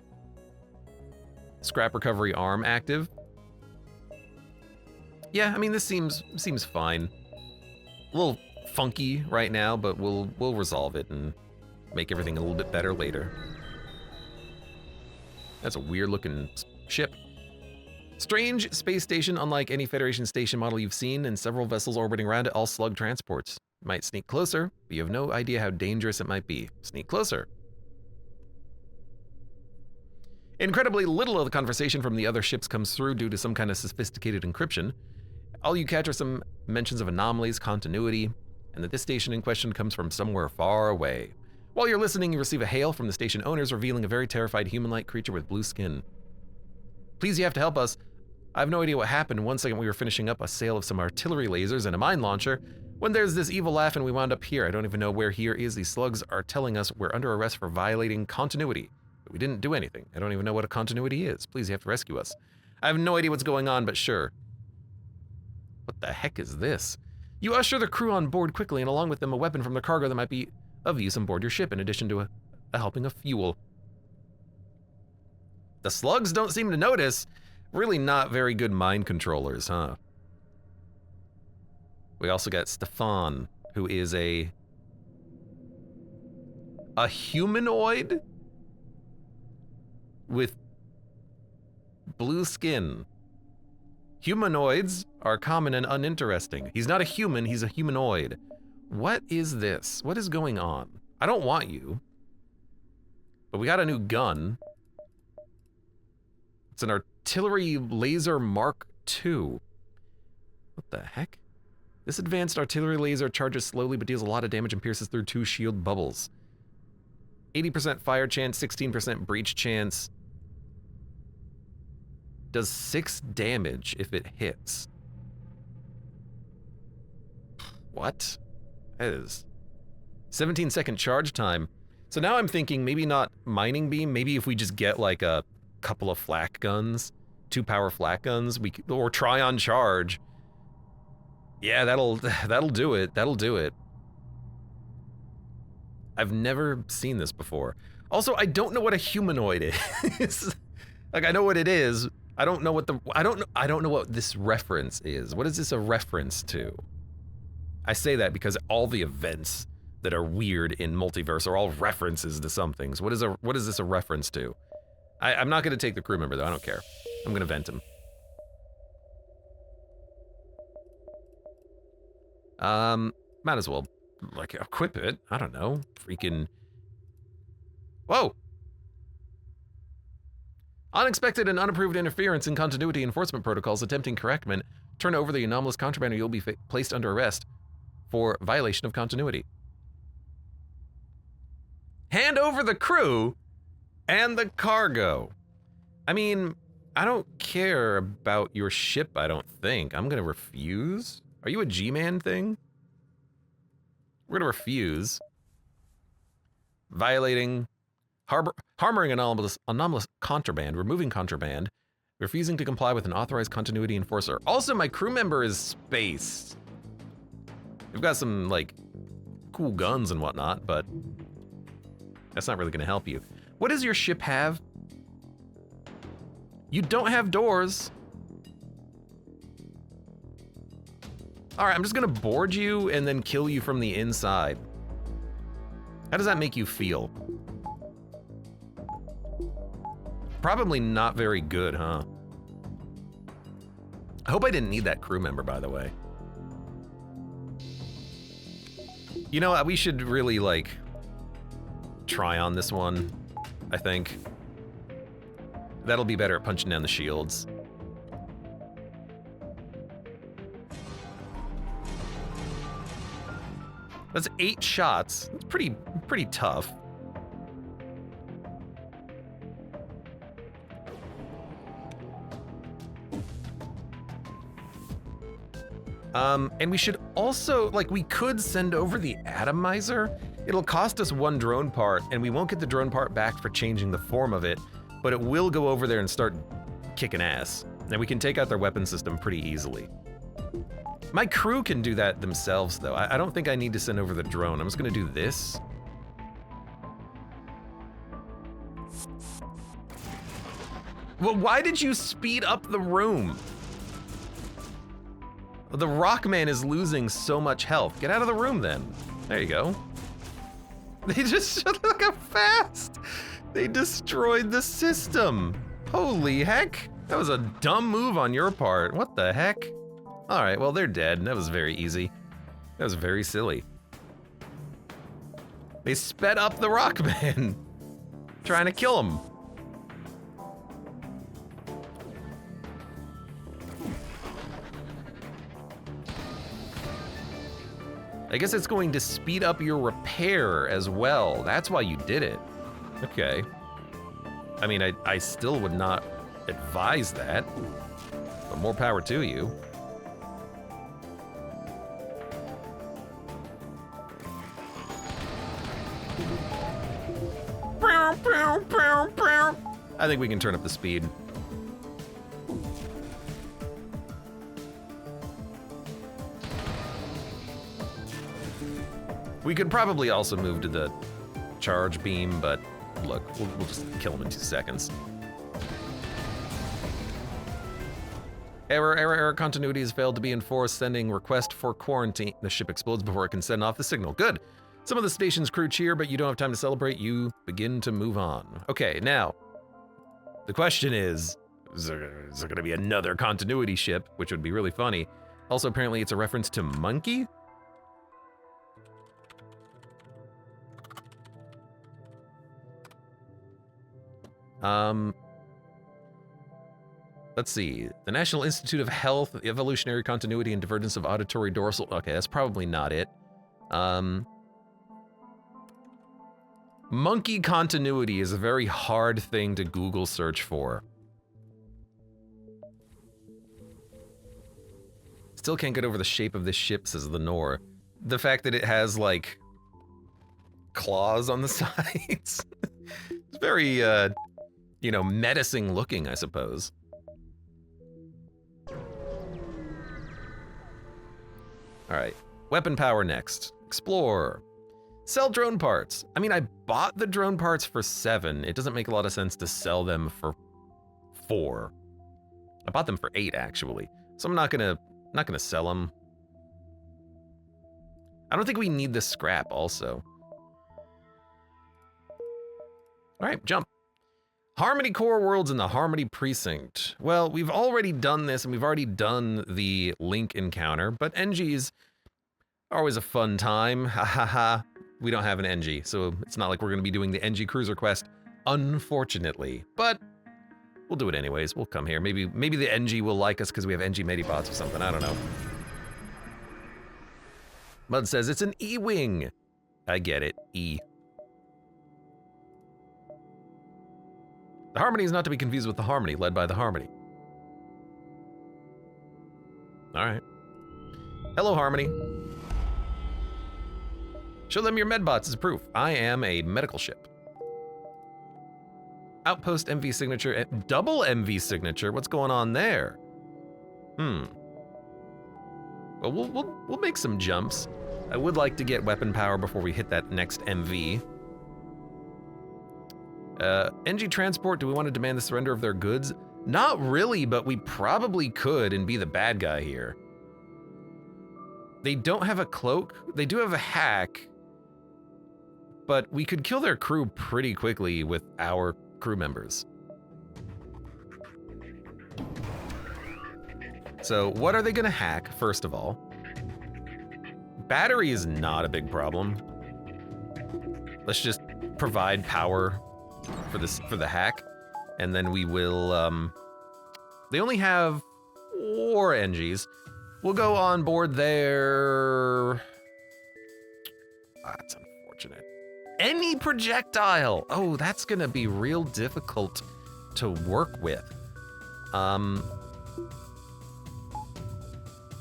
scrap recovery arm active. Yeah, I mean, this seems fine. A little funky right now, but we'll resolve it and make everything a little bit better later. That's a weird looking ship. Strange space station, unlike any Federation station model you've seen, and several vessels orbiting around it, all slug transports. You might sneak closer, but you have no idea how dangerous it might be. Sneak closer. Incredibly little of the conversation from the other ships comes through due to some kind of sophisticated encryption. All you catch are some mentions of anomalies, continuity, and that this station in question comes from somewhere far away. While you're listening, you receive a hail from the station owners revealing a very terrified human-like creature with blue skin. Please, you have to help us. I have no idea what happened. 1 second we were finishing up a sale of some artillery lasers and a mine launcher when there's this evil laugh and we wound up here. I don't even know where here is. These slugs are telling us we're under arrest for violating continuity. But we didn't do anything. I don't even know what a continuity is. Please, you have to rescue us. I have no idea what's going on, but sure. What the heck is this? You usher the crew on board quickly and along with them a weapon from the cargo that might be of use on board your ship in addition to a helping of fuel. The slugs don't seem to notice. Really not very good mind controllers, huh? We also got Stefan, who is a humanoid with blue skin. Humanoids are common and uninteresting. He's not a human, he's a humanoid. What is this? What is going on? I don't want you. But we got a new gun. It's an artillery laser Mark II. What the heck? This advanced artillery laser charges slowly but deals a lot of damage and pierces through 2 shield bubbles. 80% fire chance, 16% breach chance. Does 6 damage if it hits. What? That is 17-second charge time. So now I'm thinking maybe not mining beam, maybe if we just get like a couple of flak guns, 2 power flak guns, or try on charge. Yeah, that'll do it. That'll do it. I've never seen this before. Also, I don't know what a humanoid is. Like, I know what it is. I don't know what I don't know what this reference is. What is this a reference to? I say that because all the events that are weird in Multiverse are all references to some things. What is this a reference to? I'm not gonna take the crew member though, I don't care. I'm gonna vent him. Might as well, like, equip it. I don't know, freaking... Whoa! Unexpected and unapproved interference in continuity enforcement protocols attempting correctment. Turn over the anomalous contraband or you'll be placed under arrest for violation of continuity. Hand over the crew and the cargo. I mean, I don't care about your ship, I don't think. I'm gonna refuse. Are you a G-Man thing? We're gonna refuse. Violating, harboring anomalous contraband, removing contraband, refusing to comply with an authorized continuity enforcer. Also, my crew member is spaced. We've got some, like, cool guns and whatnot, but that's not really gonna help you. What does your ship have? You don't have doors. All right, I'm just gonna board you and then kill you from the inside. How does that make you feel? Probably not very good, huh? I hope I didn't need that crew member, by the way. You know, we should really, like, try on this one, I think. That'll be better at punching down the shields. That's 8 shots. That's pretty tough. And we should also, like, we could send over the atomizer. It'll cost us 1 drone part, and we won't get the drone part back for changing the form of it, but it will go over there and start kicking ass. And we can take out their weapon system pretty easily. My crew can do that themselves, though. I don't think I need to send over the drone. I'm just gonna do this. Well, why did you speed up the room? The Rockman is losing so much health. Get out of the room, then. There you go. They just, look how fast. They destroyed the system. Holy heck. That was a dumb move on your part. What the heck? All right, well, they're dead. That was very easy. That was very silly. They sped up the Rockman, trying to kill him. I guess it's going to speed up your repair as well. That's why you did it. Okay. I mean, I still would not advise that, but more power to you. I think we can turn up the speed. We could probably also move to the charge beam, but look, we'll just kill him in 2 seconds. Error, continuity has failed to be enforced, sending request for quarantine. The ship explodes before it can send off the signal. Good. Some of the station's crew cheer, but you don't have time to celebrate. You begin to move on. Okay, now, the question is there gonna be another continuity ship, which would be really funny. Also, apparently it's a reference to Monkey? Let's see. The National Institute of Health, Evolutionary Continuity and Divergence of Auditory Dorsal. Okay, that's probably not it. Monkey continuity is a very hard thing to Google search for. Still can't get over the shape of this ship, says Lenore. The fact that it has, like, claws on the sides. It's very, you know, menacing looking, I suppose. All right, weapon power next. Explore. Sell drone parts. I mean, I bought the drone parts for 7. It doesn't make a lot of sense to sell them for 4. I bought them for 8, actually. So I'm not gonna sell them. I don't think we need the scrap also. All right, jump. Harmony Core Worlds in the Harmony Precinct. Well, we've already done this, and we've already done the Link encounter, but NGs are always a fun time. Ha ha ha. We don't have an NG, so it's not like we're gonna be doing the NG Cruiser quest, unfortunately. But we'll do it anyways. We'll come here. Maybe the NG will like us because we have NG Medibots or something. I don't know. Mud says it's an E-Wing. I get it. E. The Harmony is not to be confused with the Harmony, led by the Harmony. All right. Hello, Harmony. Show them your medbots as proof. I am a medical ship. Outpost MV signature, double MV signature. What's going on there? Well, we'll make some jumps. I would like to get weapon power before we hit that next MV. NG Transport, do we want to demand the surrender of their goods? Not really, but we probably could and be the bad guy here. They don't have a cloak. They do have a hack, but we could kill their crew pretty quickly with our crew members. So what are they gonna hack, first of all? Battery is not a big problem. Let's just provide power for the hack, and then we will, they only have 4 NGs. We'll go on board their, that's unfortunate. Any projectile, oh, that's gonna be real difficult to work with.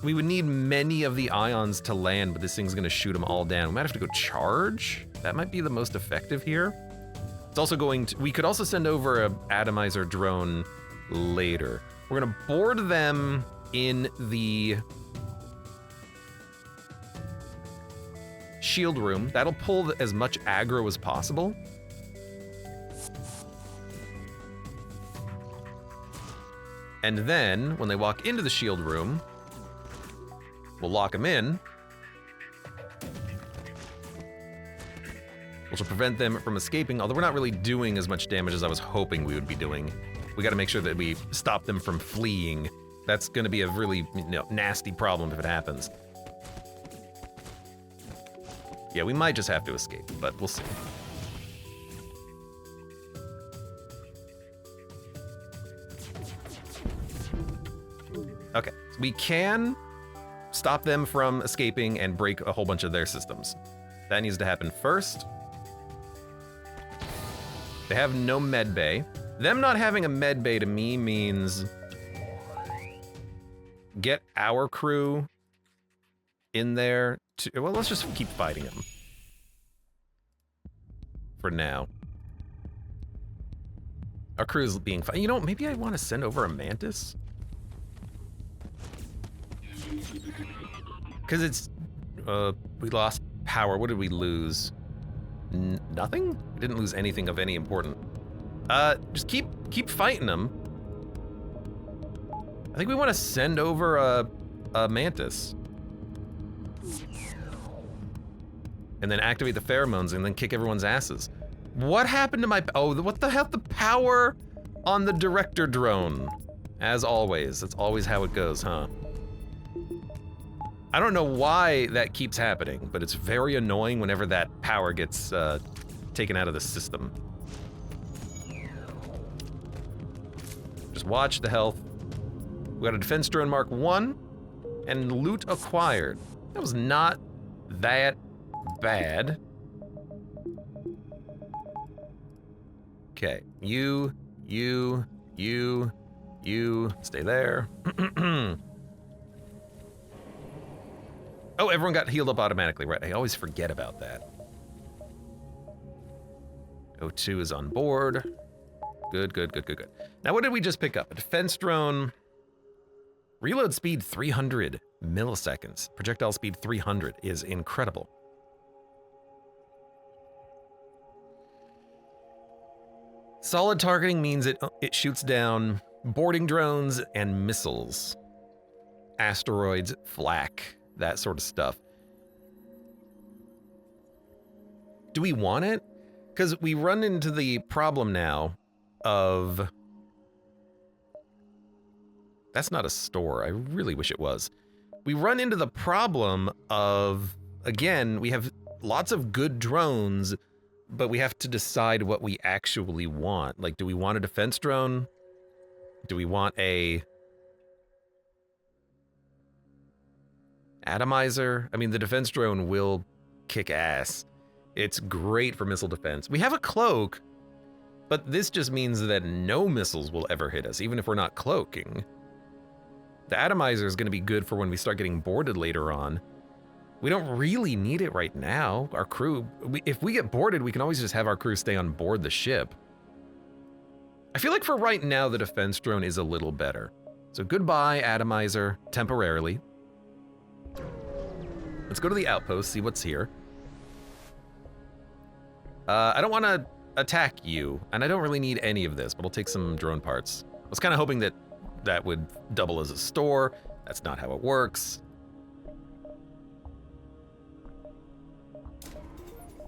We would need many of the ions to land, but this thing's gonna shoot them all down. We might have to go charge. That might be the most effective here. It's also going to, we could also send over a atomizer drone later. We're gonna board them in the shield room. That'll pull as much aggro as possible. And then, when they walk into the shield room, we'll lock them in, which will prevent them from escaping, although we're not really doing as much damage as I was hoping we would be doing. We gotta make sure that we stop them from fleeing. That's gonna be a really, nasty problem if it happens. Yeah, we might just have to escape, but we'll see. Okay, so we can stop them from escaping and break a whole bunch of their systems. That needs to happen first. They have no med bay. Them not having a med bay to me means get our crew in there to, well, let's just keep fighting them for now. Our crew's being fine. You know, maybe I want to send over a mantis. Because it's, we lost power. What did we lose? Nothing? We didn't lose anything of any important. Just keep fighting them. I think we want to send over a mantis. And then activate the pheromones and then kick everyone's asses. What happened to my, oh, what the hell? The power on the director drone. As always, that's always how it goes, huh? I don't know why that keeps happening, but it's very annoying whenever that power gets taken out of the system. Just watch the health. We got a defense drone Mark 1 and loot acquired. That was not that bad. Okay, you, stay there. Oh, everyone got healed up automatically, right? I always forget about that. O2 is on board. Good. Now, what did we just pick up? A defense drone. Reload speed 300 milliseconds. Projectile speed 300 is incredible. Solid targeting means it shoots down boarding drones and missiles. Asteroids, flak, that sort of stuff. Do we want it? Because we run into the problem now of... That's not a store. I really wish it was. We run into the problem of, again, we have lots of good drones, but we have to decide what we actually want. Like, do we want a defense drone? Do we want a atomizer? I mean, the defense drone will kick ass. It's great for missile defense. We have a cloak, but this just means that no missiles will ever hit us, even if we're not cloaking. The atomizer is going to be good for when we start getting boarded later on. We don't really need it right now. Our crew, if we get boarded, we can always just have our crew stay on board the ship. I feel like for right now, the defense drone is a little better. So goodbye, atomizer, temporarily. Let's go to the outpost, see what's here. I don't want to attack you, and I don't really need any of this, but I'll take some drone parts. I was kind of hoping that that would double as a store. That's not how it works.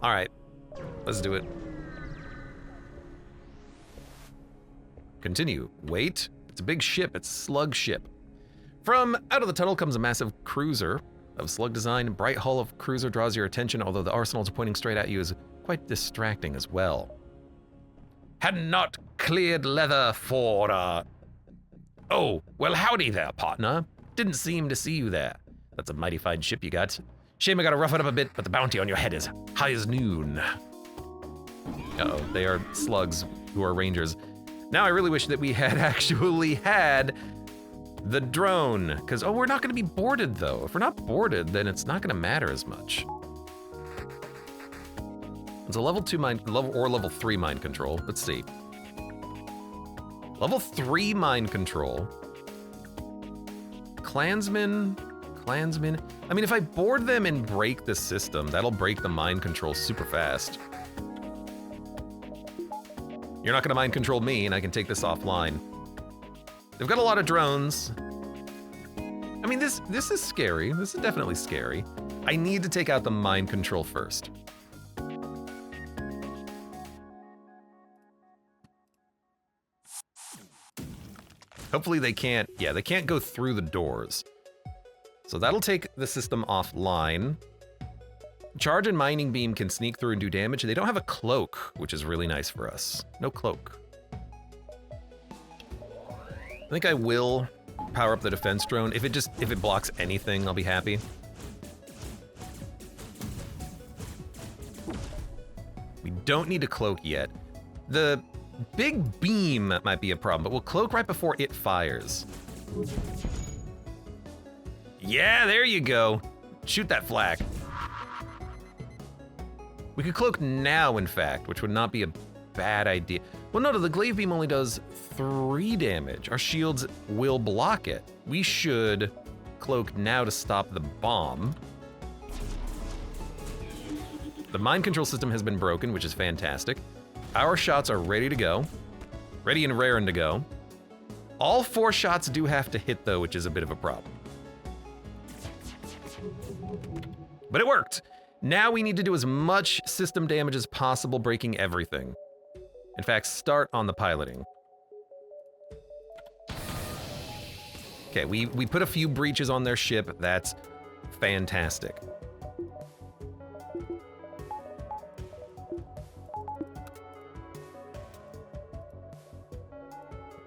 All right, let's do it. Continue. Wait. It's a big ship. It's a slug ship. From out of the tunnel comes a massive cruiser of slug design. Bright hull of cruiser draws your attention, although the arsenals pointing straight at you is quite distracting as well. Had not cleared leather for, Oh, well, howdy there, partner. Didn't seem to see you there. That's a mighty fine ship you got. Shame I gotta rough it up a bit, but the bounty on your head is high as noon. Uh-oh, they are slugs who are rangers. Now I really wish that we had actually had the drone, because, oh, we're not gonna be boarded though. If we're not boarded, then it's not gonna matter as much. It's a level 2 level 3 mind control. Let's see. Level 3 mind control Klansmen. I mean, if I board them and break the system, that'll break the mind control super fast. You're not gonna mind control me, and I can take this offline. They've got a lot of drones. I mean, this is scary. This is definitely scary. I need to take out the mind control first. Hopefully they can't, yeah, they can't go through the doors. So that'll take the system offline. Charge and mining beam can sneak through and do damage. They don't have a cloak, which is really nice for us. No cloak. I think I will power up the defense drone. If it blocks anything, I'll be happy. We don't need to cloak yet. The big beam might be a problem, but we'll cloak right before it fires. Yeah, there you go. Shoot that flak. We could cloak now, in fact, which would not be a bad idea. Well, no, the glaive beam only does 3 damage. Our shields will block it. We should cloak now to stop the bomb. The mind control system has been broken, which is fantastic. Our shots are ready to go. Ready and raring to go. All 4 shots do have to hit, though, which is a bit of a problem. But it worked. Now we need to do as much system damage as possible, breaking everything. In fact, start on the piloting. Okay, we put a few breaches on their ship. That's fantastic.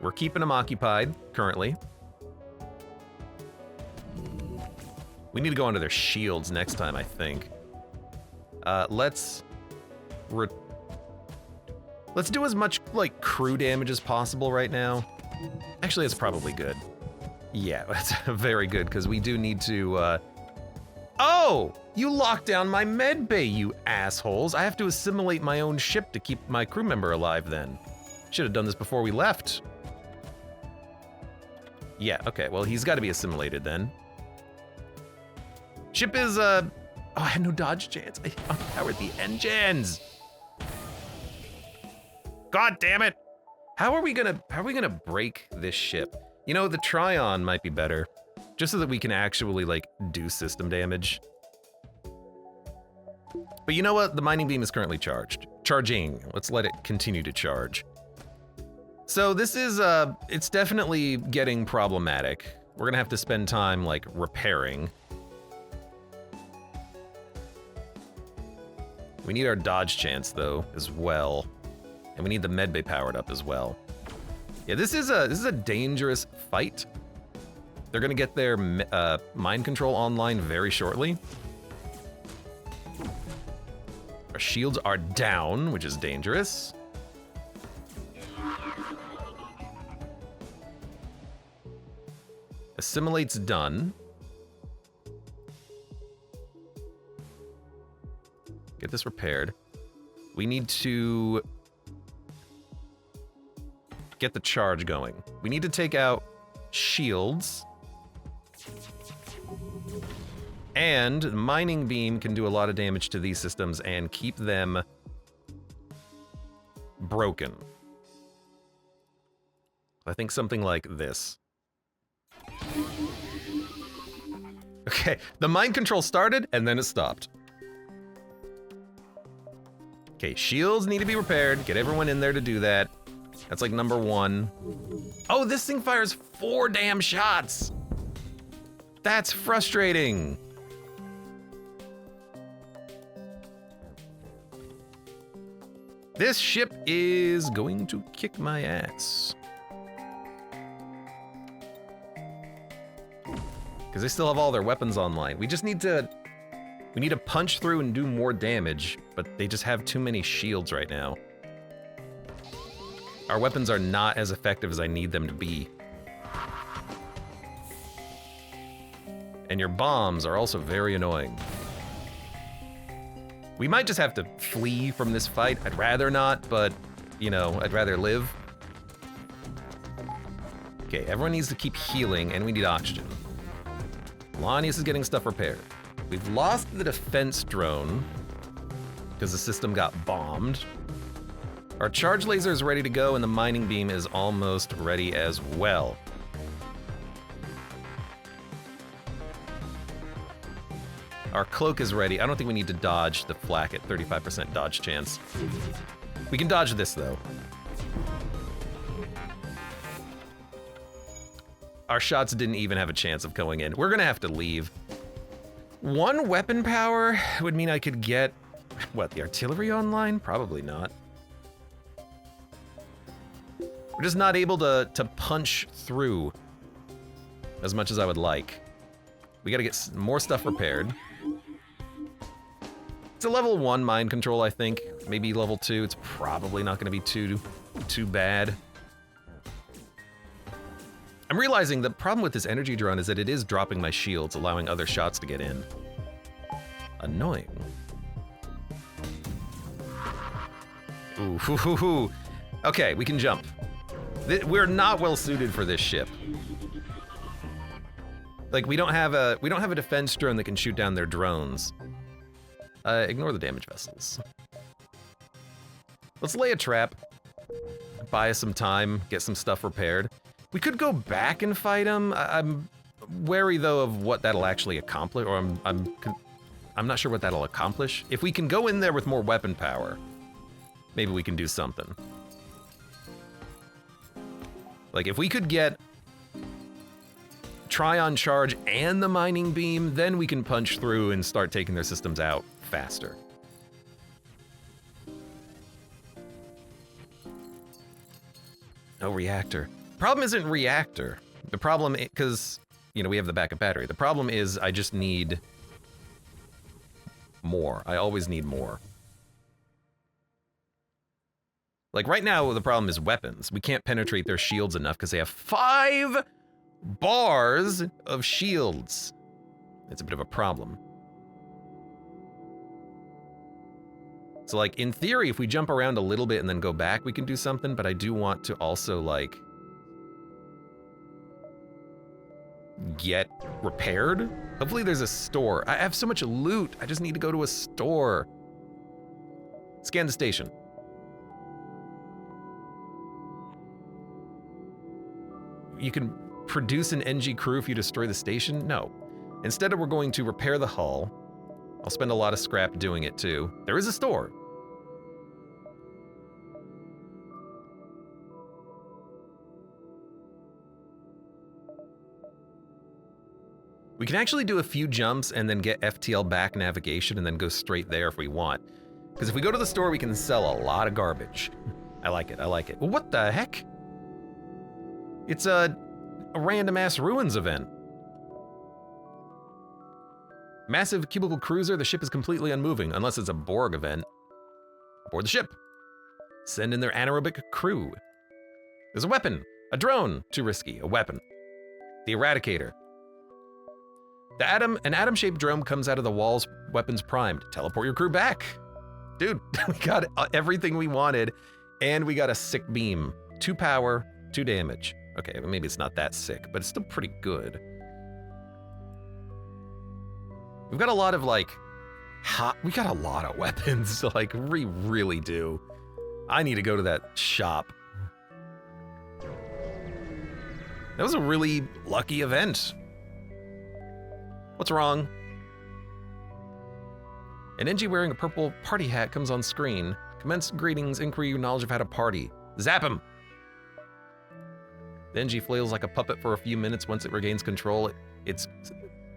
We're keeping them occupied, currently. We need to go onto their shields next time, I think. Let's do as much, like, crew damage as possible right now. Actually, that's probably good. Yeah, that's very good, because we do need to, Oh! You locked down my med bay, you assholes! I have to assimilate my own ship to keep my crew member alive, then. Should have done this before we left. Yeah, okay, well, he's got to be assimilated, then. Ship is, Oh, I had no dodge chance. I unpowered the engines! God damn it! How are we gonna break this ship? You know, the Tryon might be better. Just so that we can actually, like, do system damage. But you know what? The mining beam is currently charged. Charging. Let's let it continue to charge. So this is, it's definitely getting problematic. We're gonna have to spend time, like, repairing. We need our dodge chance, though, as well. And we need the medbay powered up as well. Yeah, this is a dangerous fight. They're gonna get their mind control online very shortly. Our shields are down, which is dangerous. Assimilate's done. Get this repaired. We need to get the charge going. We need to take out shields. And mining beam can do a lot of damage to these systems and keep them broken. I think something like this. Okay, the mind control started and then it stopped. Okay, shields need to be repaired. Get everyone in there to do that. That's like number 1. Oh, this thing fires 4 damn shots. That's frustrating. This ship is going to kick my ass. Because they still have all their weapons online. We just need to... We need to punch through and do more damage, but they just have too many shields right now. Our weapons are not as effective as I need them to be. And your bombs are also very annoying. We might just have to flee from this fight. I'd rather not, but, you know, I'd rather live. Okay, everyone needs to keep healing, and we need oxygen. Lanius is getting stuff repaired. We've lost the defense drone because the system got bombed. Our charge laser is ready to go, and the mining beam is almost ready as well. Our cloak is ready. I don't think we need to dodge the flak at 35% dodge chance. We can dodge this, though. Our shots didn't even have a chance of going in. We're gonna have to leave. 1 weapon power would mean I could get, what, the artillery online? Probably not. We're just not able to punch through as much as I would like. We gotta get more stuff repaired. It's a level 1 mind control, I think. Maybe level 2. It's probably not gonna be too bad. I'm realizing the problem with this energy drone is that it is dropping my shields, allowing other shots to get in. Annoying. Ooh, hoo, hoo, hoo. Okay, we can jump. We're not well suited for this ship. Like, we don't have a defense drone that can shoot down their drones. Ignore the damaged vessels. Let's lay a trap. Buy us some time, get some stuff repaired. We could go back and fight them. I'm wary though of what that'll actually accomplish, or I'm not sure what that'll accomplish. If we can go in there with more weapon power, maybe we can do something. Like, if we could get Trion charge and the mining beam, then we can punch through and start taking their systems out faster. No reactor. Problem isn't reactor. The problem, because, you know, we have the backup battery. The problem is I just need more. I always need more. Like, right now, the problem is weapons. We can't penetrate their shields enough because they have 5 bars of shields. It's a bit of a problem. So, like, in theory, if we jump around a little bit and then go back, we can do something, but I do want to also, like, get repaired. Hopefully there's a store. I have so much loot. I just need to go to a store. Scan the station. You can produce an NG crew if you destroy the station? No. Instead, we're going to repair the hull. I'll spend a lot of scrap doing it too. There is a store. We can actually do a few jumps and then get FTL back navigation and then go straight there if we want. Because if we go to the store, we can sell a lot of garbage. I like it, I like it. Well, what the heck? It's a random ass ruins event. Massive cubicle cruiser, the ship is completely unmoving, unless it's a Borg event. Aboard the ship. Send in their anaerobic crew. There's a weapon, a drone, too risky, a weapon. The Eradicator. An atom-shaped drone comes out of the walls, weapons primed. Teleport your crew back. Dude, we got everything we wanted, and we got a sick beam. 2 power, 2 damage. Okay, maybe it's not that sick, but it's still pretty good. We've got a lot of, like, we got a lot of weapons, like, we really do. I need to go to that shop. That was a really lucky event. What's wrong? An NG wearing a purple party hat comes on screen. Commence greetings, inquiry, knowledge of how to party. Zap him! The NG flails like a puppet for a few minutes. Once it regains control, its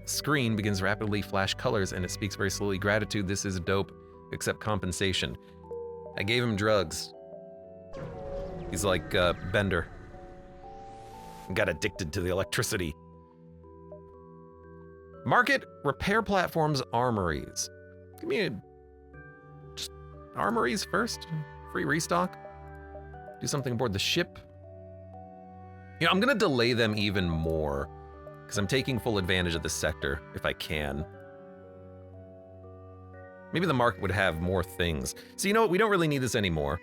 screen begins rapidly flash colors and it speaks very slowly. Gratitude, this is dope. Accept compensation. I gave him drugs. He's like Bender. Got addicted to the electricity. Market, repair platforms, armories. Give me just armories first. Free restock. Do something aboard the ship. You know, I'm gonna delay them even more because I'm taking full advantage of this sector if I can. Maybe the market would have more things. So you know what? We don't really need this anymore.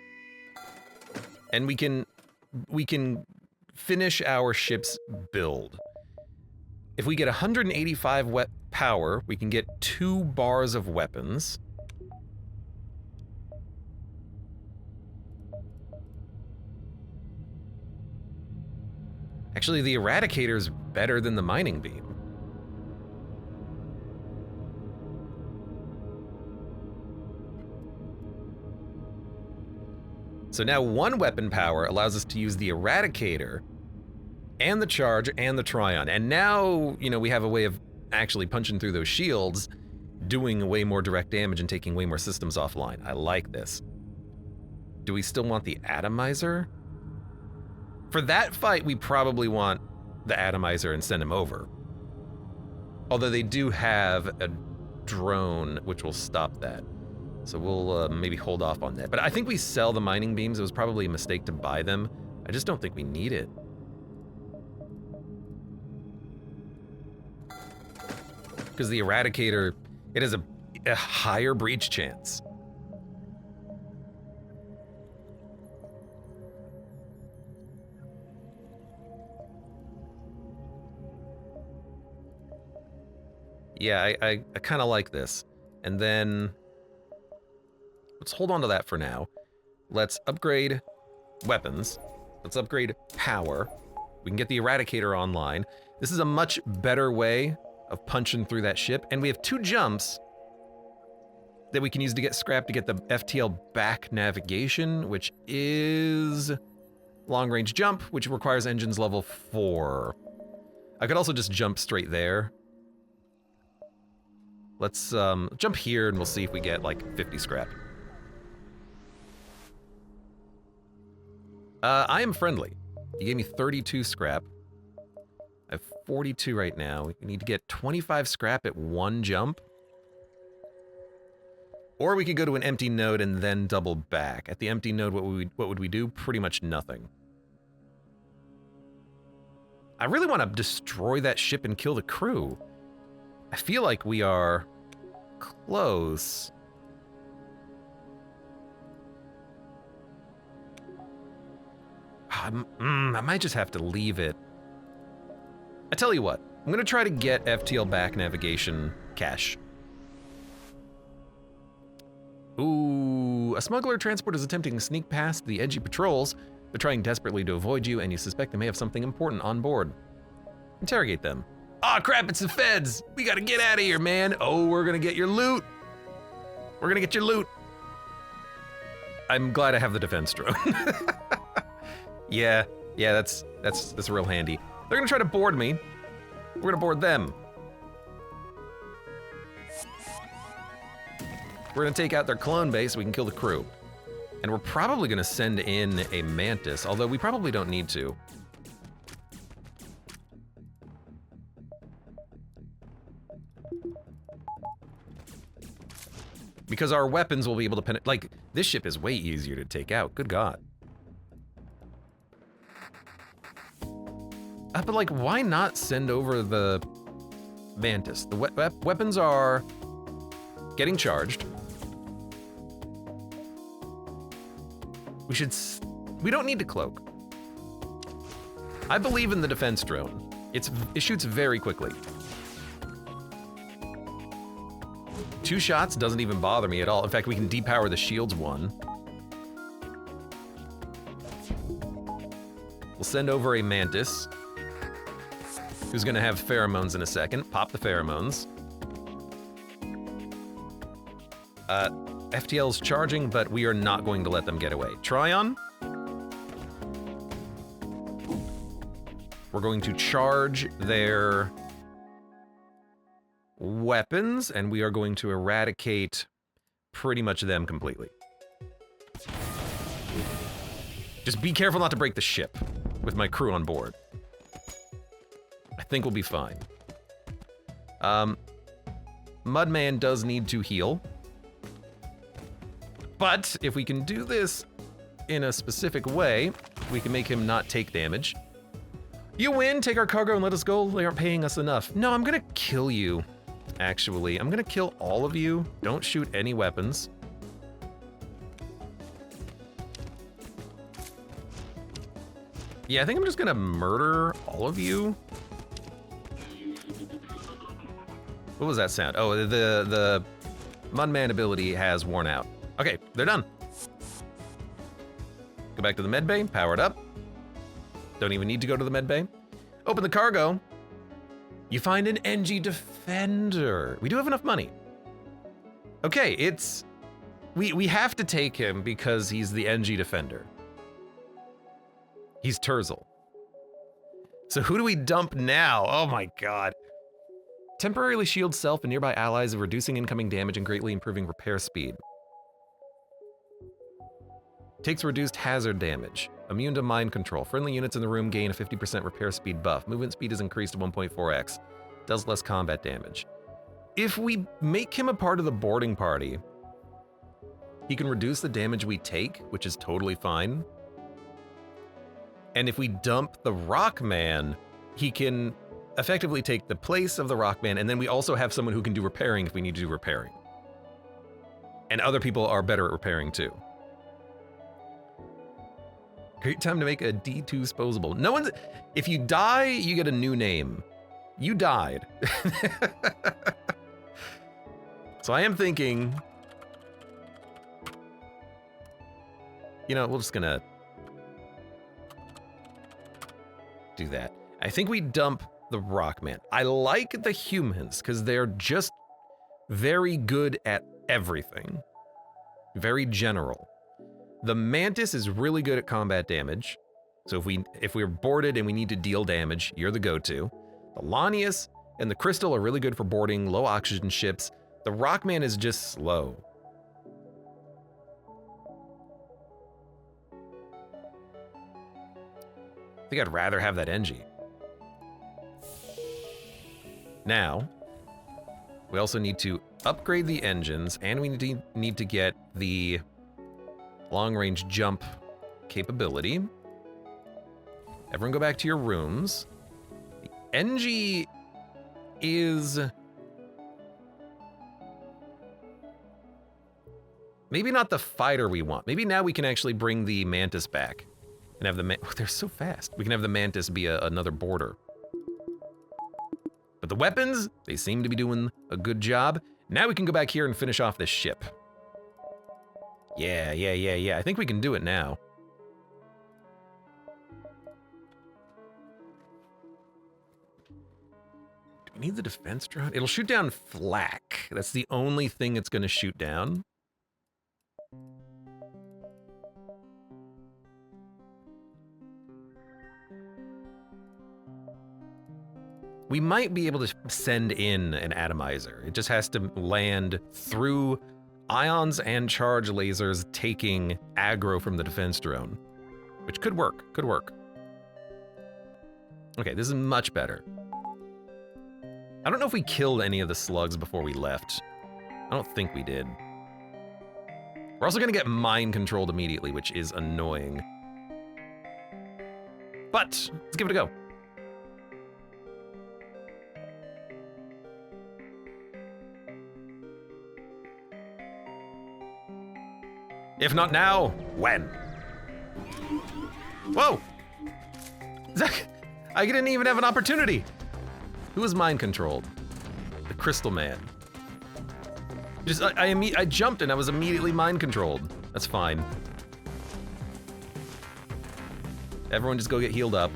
And we can finish our ship's build. If we get 185 power, we can get 2 bars of weapons. Actually, the Eradicator's better than the mining beam. So now 1 weapon power allows us to use the Eradicator and the charge and the Tryon. And now, you know, we have a way of actually punching through those shields, doing way more direct damage and taking way more systems offline. I like this. Do we still want the Atomizer? For that fight, we probably want the Atomizer and send him over. Although they do have a drone which will stop that. So we'll maybe hold off on that. But I think we sell the mining beams. It was probably a mistake to buy them. I just don't think we need it. Because the Eradicator, it has a higher breach chance. Yeah, I kind of like this. And then let's hold on to that for now. Let's upgrade weapons. Let's upgrade power. We can get the Eradicator online. This is a much better way of punching through that ship. And we have 2 jumps that we can use to get scrap to get the FTL back navigation, which is long range jump, which requires engines level 4. I could also just jump straight there. Let's jump here and we'll see if we get like 50 scrap. I am friendly. You gave me 32 scrap. I have 42 right now. We need to get 25 scrap at 1 jump. Or we could go to an empty node and then double back. At the empty node, what would we do? Pretty much nothing. I really want to destroy that ship and kill the crew. I feel like we are close. I might just have to leave it. I tell you what, I'm gonna try to get FTL back navigation cash. Ooh, a smuggler transport is attempting to sneak past the edgy patrols. They're trying desperately to avoid you, and you suspect they may have something important on board. Interrogate them. Aw, crap, it's the feds! We gotta get out of here, man! Oh, we're gonna get your loot! We're gonna get your loot! I'm glad I have the defense drone. Yeah, that's real handy. They're gonna try to board me. We're gonna board them. We're gonna take out their clone base so we can kill the crew. And we're probably gonna send in a Mantis, although we probably don't need to. Because our weapons will be able to penetrate. Like, this ship is way easier to take out. Good God. But like, why not send over the Mantis? The weapons are getting charged. We don't need to cloak. I believe in the defense drone. It shoots very quickly. 2 shots doesn't even bother me at all. In fact, we can depower the shields 1. We'll send over a Mantis, who's gonna have pheromones in a second. Pop the pheromones. FTL's charging, but we are not going to let them get away. Tryon. We're going to charge their weapons, and we are going to eradicate pretty much them completely. Just be careful not to break the ship with my crew on board. I think we'll be fine. Mudman does need to heal. But if we can do this in a specific way, we can make him not take damage. You win, take our cargo and let us go. They aren't paying us enough. No, I'm gonna kill you, actually. I'm gonna kill all of you. Don't shoot any weapons. Yeah, I think I'm just gonna murder all of you. What was that sound? Oh, the Mudman ability has worn out. Okay, they're done. Go back to the med bay, power it up. Don't even need to go to the med bay. Open the cargo. You find an NG Defender. We do have enough money. Okay, it's... We have to take him because he's the NG Defender. He's Terzel. So who do we dump now? Oh my god. Temporarily shields self and nearby allies, reducing incoming damage and greatly improving repair speed. Takes reduced hazard damage. Immune to mind control. Friendly units in the room gain a 50% repair speed buff. Movement speed is increased to 1.4x. Does less combat damage. If we make him a part of the boarding party, he can reduce the damage we take, which is totally fine. And if we dump the Rockman, he can effectively take the place of the Rockman, and then we also have someone who can do repairing if we need to do repairing. And other people are better at repairing too. Great time to make a D2 disposable. No one's... If you die, you get a new name. You died. So I am thinking... You know, we're just gonna... do that. I think we dump the Rockman. I like the humans, because they're just very good at everything. Very general. The Mantis is really good at combat damage. So if we're boarded and we need to deal damage, you're the go-to. The Lanius and the Crystal are really good for boarding low oxygen ships. The Rockman is just slow. I think I'd rather have that NG. Now, we also need to upgrade the engines, and we need to get the long-range jump capability. Everyone go back to your rooms. The NG is... maybe not the fighter we want. Maybe now we can actually bring the Mantis back. And have the oh, they're so fast. We can have the Mantis be another boarder. But the weapons, they seem to be doing a good job. Now we can go back here and finish off this ship. Yeah. I think we can do it now. Do we need the defense drone? It'll shoot down flak. That's the only thing it's gonna shoot down. We might be able to send in an atomizer. It just has to land through ions and charge lasers taking aggro from the defense drone, which could work, Okay, this is much better. I don't know if we killed any of the slugs before we left. I don't think we did. We're also gonna get mind controlled immediately, which is annoying. But let's give it a go. If not now, when? Whoa! Zach, I didn't even have an opportunity. Who was mind controlled? The Crystal Man. Just I jumped and I was immediately mind controlled. That's fine. Everyone just go get healed up.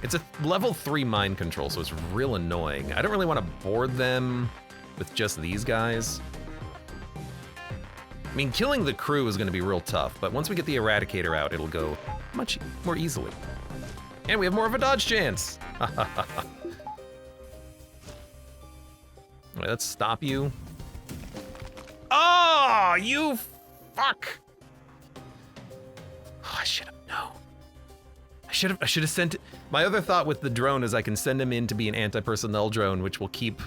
It's a level 3 mind control, so it's real annoying. I don't really want to board them with just these guys. I mean, killing the crew is going to be real tough, but once we get the Eradicator out, it'll go much more easily. And we have more of a dodge chance. Alright, let's stop you. Oh, you fuck! Oh, I should have known. I should have sent it. My other thought with the drone is I can send him in to be an anti-personnel drone, which will keep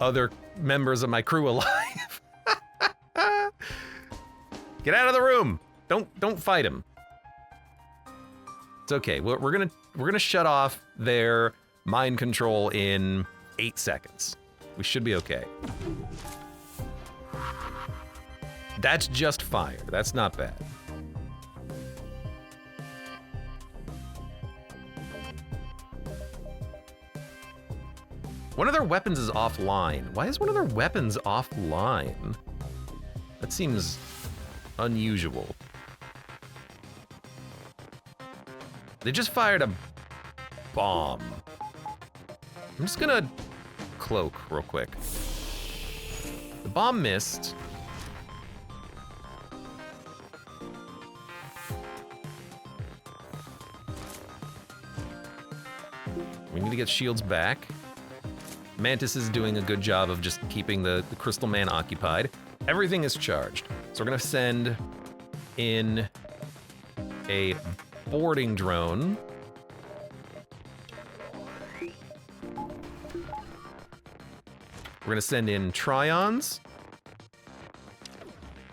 other members of my crew alive. Get out of the room! Don't fight him. It's okay. We're gonna shut off their mind control in 8 seconds. We should be okay. That's just fire. That's not bad. One of their weapons is offline. Why is one of their weapons offline? That seems unusual. They just fired a bomb. I'm just gonna cloak real quick. The bomb missed. We need to get shields back. Mantis is doing a good job of just keeping the Crystal Man occupied. Everything is charged. So we're gonna send in a boarding drone. We're gonna send in Tryons.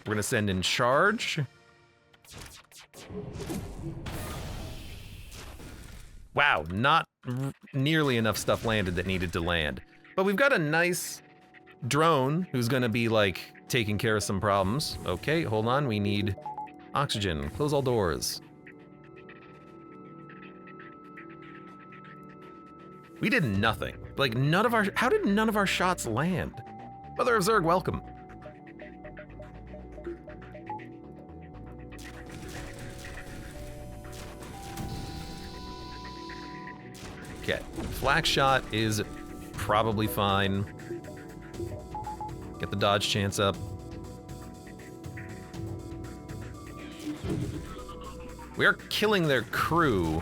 We're gonna send in Charge. Wow, not nearly enough stuff landed that needed to land. But we've got a nice drone who's gonna be like taking care of some problems. Okay, hold on, we need oxygen. Close all doors. We did nothing. Like none of our, how did none of our shots land? Mother of Zerg, welcome. Okay, flak shot is probably fine. Get the dodge chance up. We are killing their crew.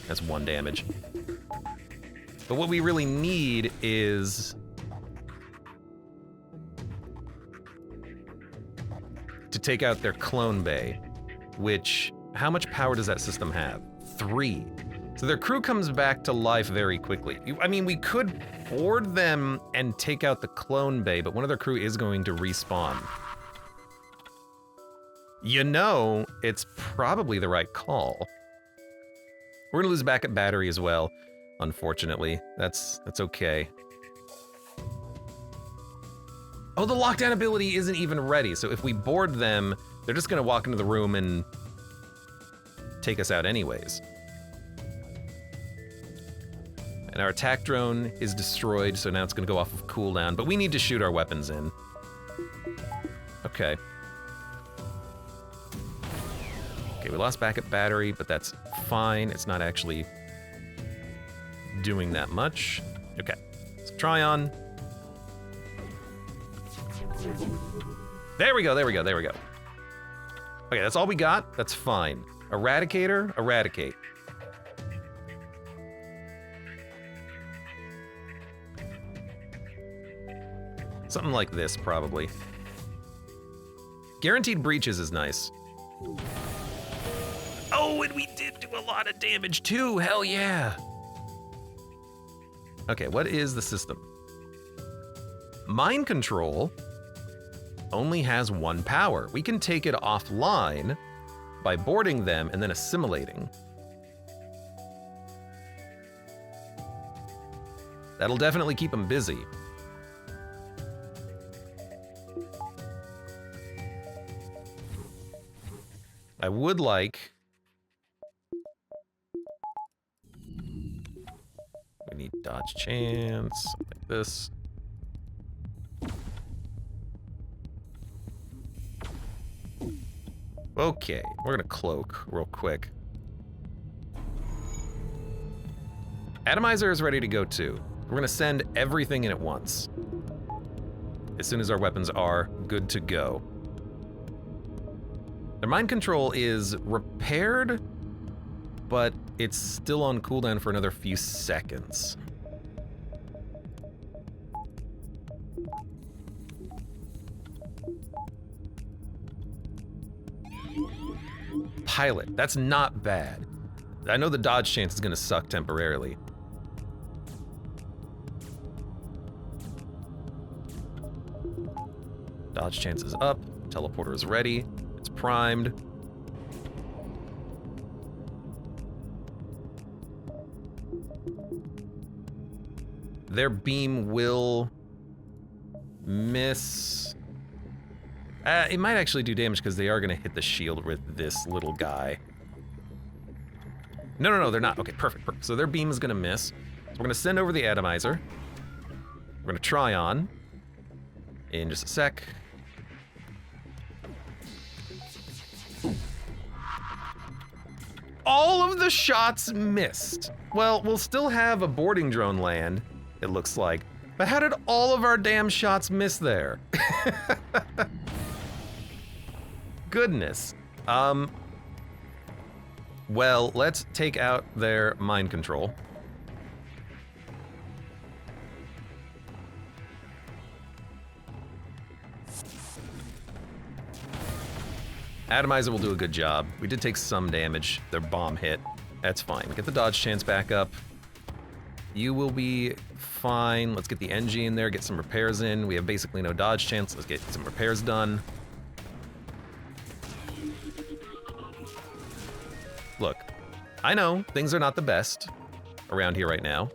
That's 1 damage. But what we really need is to take out their clone bay, which, how much power does that system have? 3. So their crew comes back to life very quickly. I mean, we could board them and take out the clone bay, but one of their crew is going to respawn. You know, it's probably the right call. We're gonna lose backup battery as well, unfortunately. That's okay. Oh, the lockdown ability isn't even ready, so if we board them, they're just gonna walk into the room and take us out anyways. And our attack drone is destroyed, so now it's gonna go off of cooldown, but we need to shoot our weapons in. Okay. Okay, we lost backup battery, but that's fine. It's not actually doing that much. Okay, let's try on. There we go, there we go, there we go. Okay, that's all we got. That's fine. Eradicator, eradicate. Something like this, probably. Guaranteed breaches is nice. Oh, and we did do a lot of damage too, hell yeah. Okay, what is the system? Mind control only has 1 power. We can take it offline by boarding them and then assimilating. That'll definitely keep them busy. I would like... We need dodge chance, something like this. Okay, we're gonna cloak real quick. Atomizer is ready to go too. We're gonna send everything in at once. As soon as our weapons are good to go. Their mind control is repaired, but it's still on cooldown for another few seconds. Pilot, that's not bad. I know the dodge chance is gonna suck temporarily. Dodge chance is up, teleporter is ready, it's primed. Their beam will miss. It might actually do damage because they are gonna hit the shield with this little guy. No, they're not. Okay, perfect. So their beam is gonna miss. we're gonna send over the atomizer. We're gonna try on in just a sec. All of the shots missed. Well, we'll still have a boarding drone land, it looks like. But how did all of our damn shots miss there? Goodness. Well, let's take out their mind control. Atomizer will do a good job. We did take some damage. Their bomb hit. That's fine. Get the dodge chance back up. You will be fine. Let's get the NG in there, get some repairs in. We have basically no dodge chance. Let's get some repairs done. Look, I know things are not the best around here right now.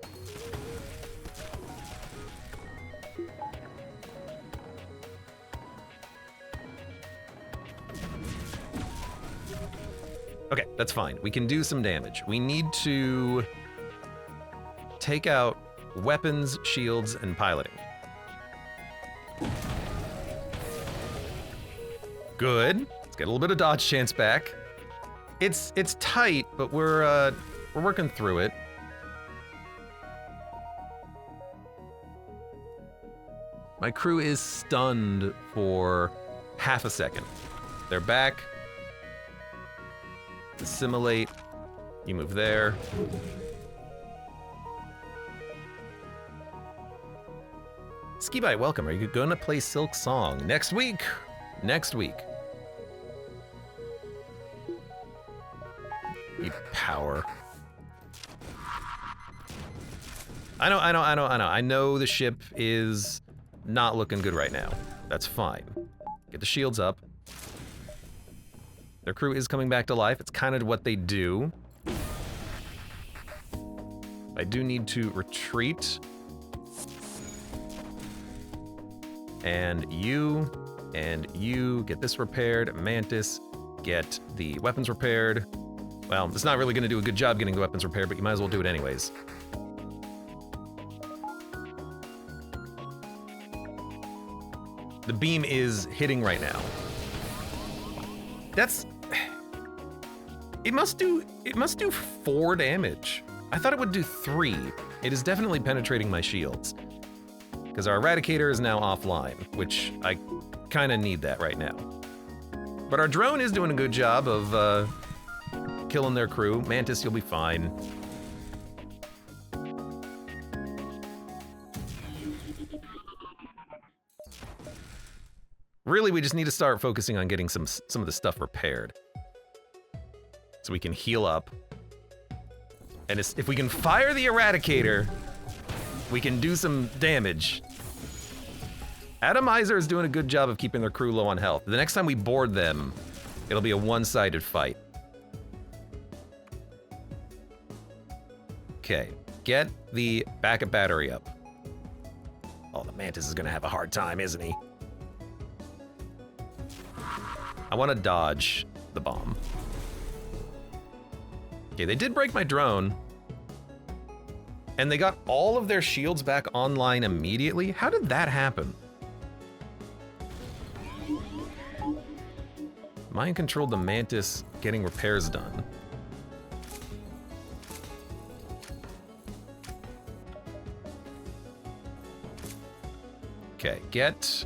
Okay, that's fine. We can do some damage. We need to take out weapons, shields, and piloting. Good. Let's get a little bit of dodge chance back. It's tight, but we're working through it. My crew is stunned for half a second. They're back. Assimilate. You move there. Ski Bite, welcome. Are you gonna play Silk Song next week? Next week. Need power. I know. I know the ship is not looking good right now. That's fine. Get the shields up. Their crew is coming back to life. It's kind of what they do. I do need to retreat. And you get this repaired. Mantis, get the weapons repaired. Well, it's not really gonna do a good job getting the weapons repaired, but you might as well do it anyways. The beam is hitting right now. It must do 4 damage. I thought it would do 3. It is definitely penetrating my shields. Because our Eradicator is now offline, which I kind of need that right now. But our drone is doing a good job of killing their crew. Mantis, you'll be fine. Really, we just need to start focusing on getting some of the stuff repaired. So we can heal up. And if we can fire the Eradicator, we can do some damage. Atomizer is doing a good job of keeping their crew low on health. The next time we board them, it'll be a one-sided fight. Okay, get the backup battery up. Oh, the Mantis is gonna have a hard time, isn't he? I want to dodge the bomb. Okay, they did break my drone. And they got all of their shields back online immediately? How did that happen? Mind controlled the Mantis getting repairs done. Okay, get...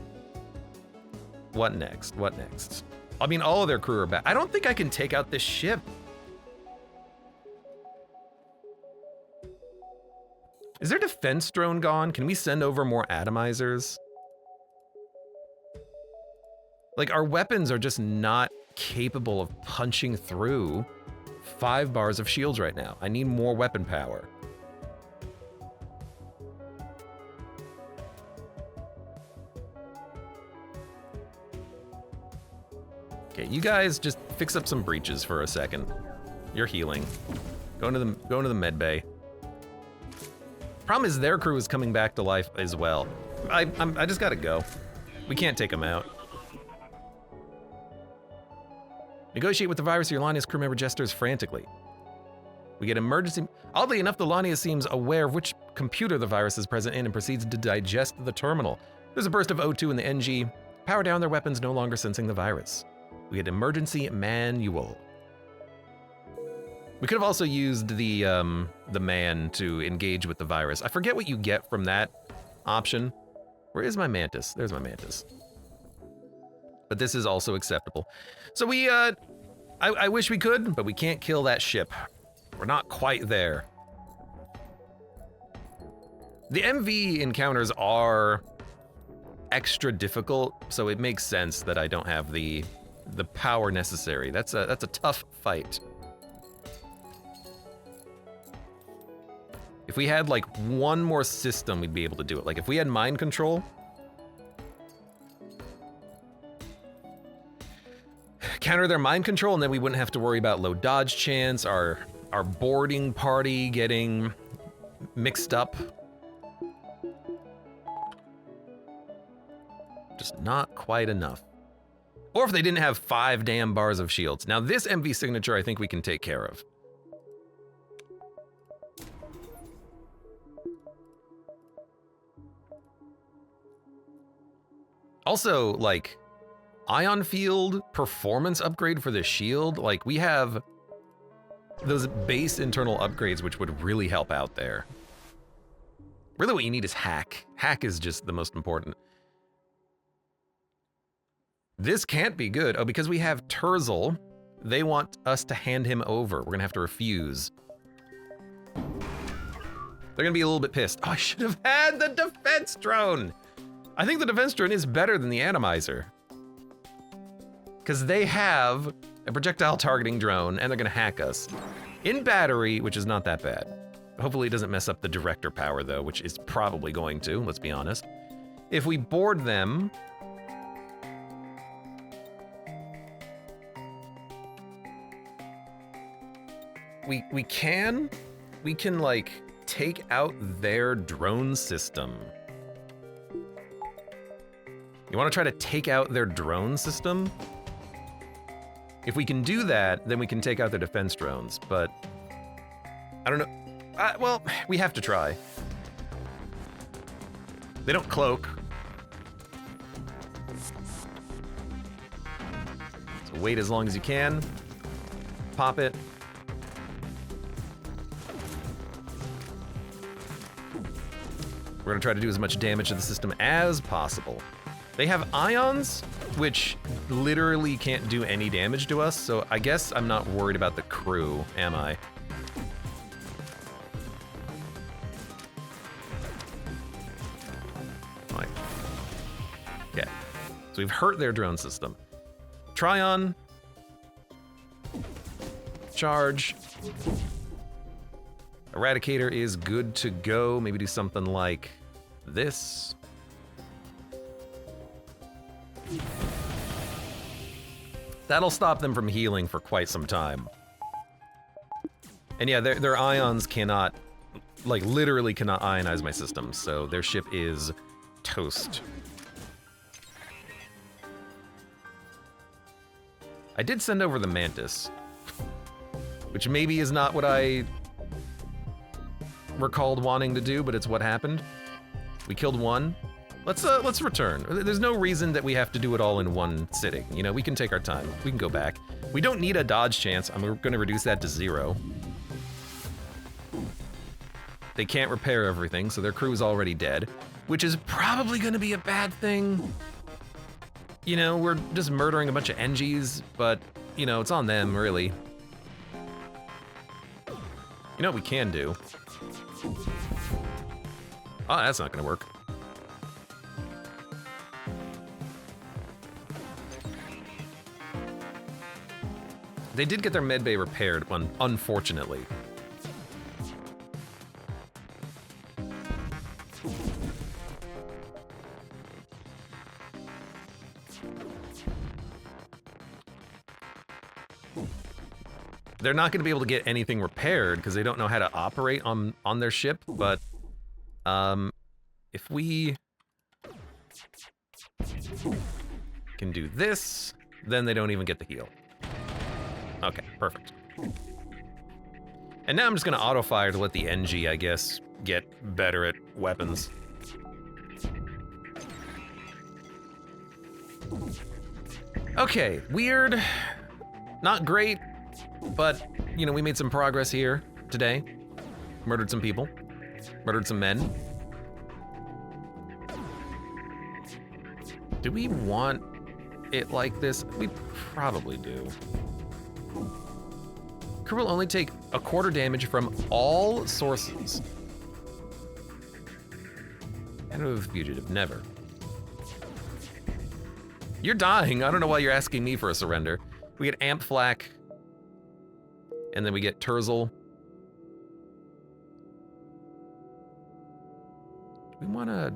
What next? What next? I mean, all of their crew are back. I don't think I can take out this ship. Is their defense drone gone? Can we send over more atomizers? Like, our weapons are just not capable of punching through 5 bars of shields right now. I need more weapon power. Okay, you guys just fix up some breaches for a second. You're healing. Go into the med bay. Problem is their crew is coming back to life as well. I just gotta go. We can't take them out. Negotiate with the virus. Your Lania's crew member gestures frantically. We get emergency. Oddly enough, the Lania seems aware of which computer the virus is present in and proceeds to digest the terminal. There's a burst of O2 in the NG. Power down their weapons, no longer sensing the virus. We get emergency manual. We could have also used the man to engage with the virus. I forget what you get from that option. Where is my mantis? There's my mantis. But this is also acceptable. So we, I wish we could, but we can't kill that ship. We're not quite there. The MV encounters are extra difficult, so it makes sense that I don't have the power necessary. That's a tough fight. If we had like one more system, we'd be able to do it. Like if we had mind control, counter their mind control, and then we wouldn't have to worry about low dodge chance, our boarding party getting mixed up. Just not quite enough. Or if they didn't have 5 damn bars of shields. Now this MV signature I think we can take care of. Also, like, ion field performance upgrade for the shield, like we have those base internal upgrades which would really help out there. Really what you need is hack. Hack is just the most important. This can't be good. Oh, because we have Terzel, they want us to hand him over. We're gonna have to refuse. They're gonna be a little bit pissed. Oh, I should have had the defense drone. I think the defense drone is better than the atomizer. Because they have a projectile targeting drone and they're gonna hack us. In battery, which is not that bad. Hopefully it doesn't mess up the director power though, which is probably going to, let's be honest. If we board them, we can like take out their drone system. You want to try to take out their drone system? If we can do that, then we can take out their defense drones, but I don't know. Well, we have to try. They don't cloak. So wait as long as you can. Pop it. We're gonna try to do as much damage to the system as possible. They have ions, which literally can't do any damage to us, so I guess I'm not worried about the crew, am I? Fine. Okay, so we've hurt their drone system. Tryon. Charge. Eradicator is good to go. Maybe do something like this. That'll stop them from healing for quite some time. And yeah, their ions cannot, like literally cannot ionize my system, so their ship is toast. I did send over the Mantis, which maybe is not what I recalled wanting to do, but it's what happened. We killed one. Let's return. There's no reason that we have to do it all in one sitting. You know, we can take our time. We can go back. We don't need a dodge chance. I'm gonna reduce that to 0. They can't repair everything, so their crew is already dead, which is probably gonna be a bad thing. You know, we're just murdering a bunch of NGs, but, you know, it's on them, really. You know what we can do? Oh, that's not gonna work. They did get their medbay repaired, unfortunately. They're not going to be able to get anything repaired because they don't know how to operate on their ship, but if we can do this, then they don't even get the heal. Okay, perfect. And now I'm just gonna auto-fire to let the NG, I guess, get better at weapons. Okay, weird. Not great, but, you know, we made some progress here today. Murdered some people. Murdered some men. Do we want it like this? We probably do. Crew will only take a quarter damage from all sources. Enemy of fugitive, never. You're dying. I don't know why you're asking me for a surrender. We get Amp Flak, and then we get Terzel. Do we want to...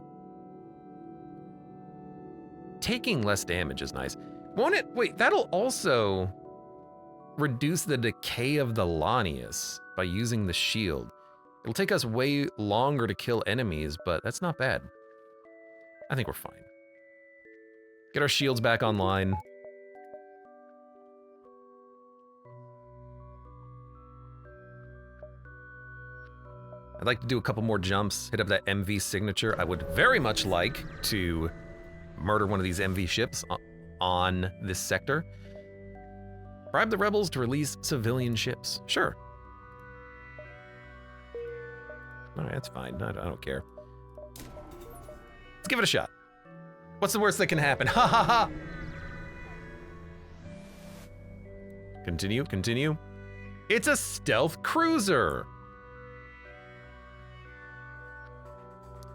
Taking less damage is nice. Won't it? Wait, that'll also reduce the decay of the Lanius by using the shield. It'll take us way longer to kill enemies, but that's not bad. I think we're fine. Get our shields back online. I'd like to do a couple more jumps, hit up that MV signature. I would very much like to murder one of these MV ships on this sector. Bribe the rebels to release civilian ships. Sure. All right, that's fine. I don't care. Let's give it a shot. What's the worst that can happen? Ha ha ha! Continue, continue. It's a stealth cruiser!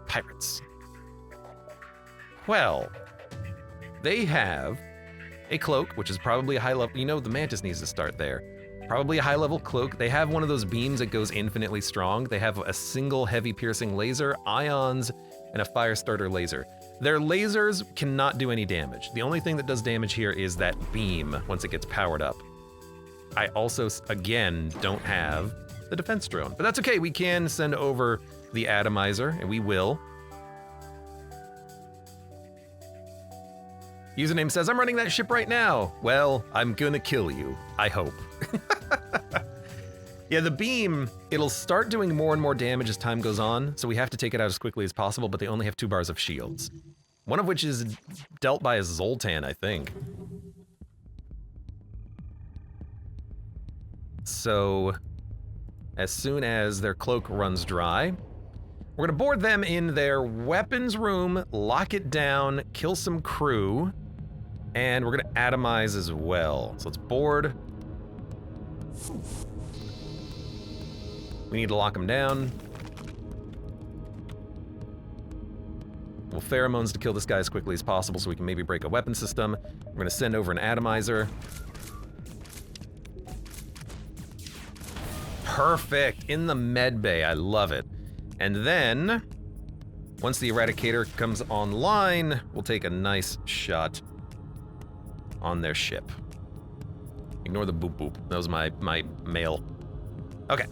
Pirates. Well, they have a cloak, which is probably a high level. You know, the Mantis needs to start there. Probably a high level cloak. They have one of those beams that goes infinitely strong. They have a single heavy piercing laser, ions, and a fire starter laser. Their lasers cannot do any damage. The only thing that does damage here is that beam once it gets powered up. I also, again, don't have the defense drone, but that's okay. We can send over the atomizer, and we will. Username says, I'm running that ship right now. Well, I'm gonna kill you, I hope. Yeah, the beam, it'll start doing more and more damage as time goes on, so we have to take it out as quickly as possible, but they only have 2 bars of shields. One of which is dealt by a Zoltan, I think. So, as soon as their cloak runs dry, we're gonna board them in their weapons room, lock it down, kill some crew, and we're gonna atomize as well. So let's board. We need to lock them down. We'll pheromones to kill this guy as quickly as possible so we can maybe break a weapon system. We're gonna send over an atomizer. Perfect, in the med bay, I love it. And then, once the Eradicator comes online, we'll take a nice shot on their ship. Ignore the boop boop, that was my mail. Okay.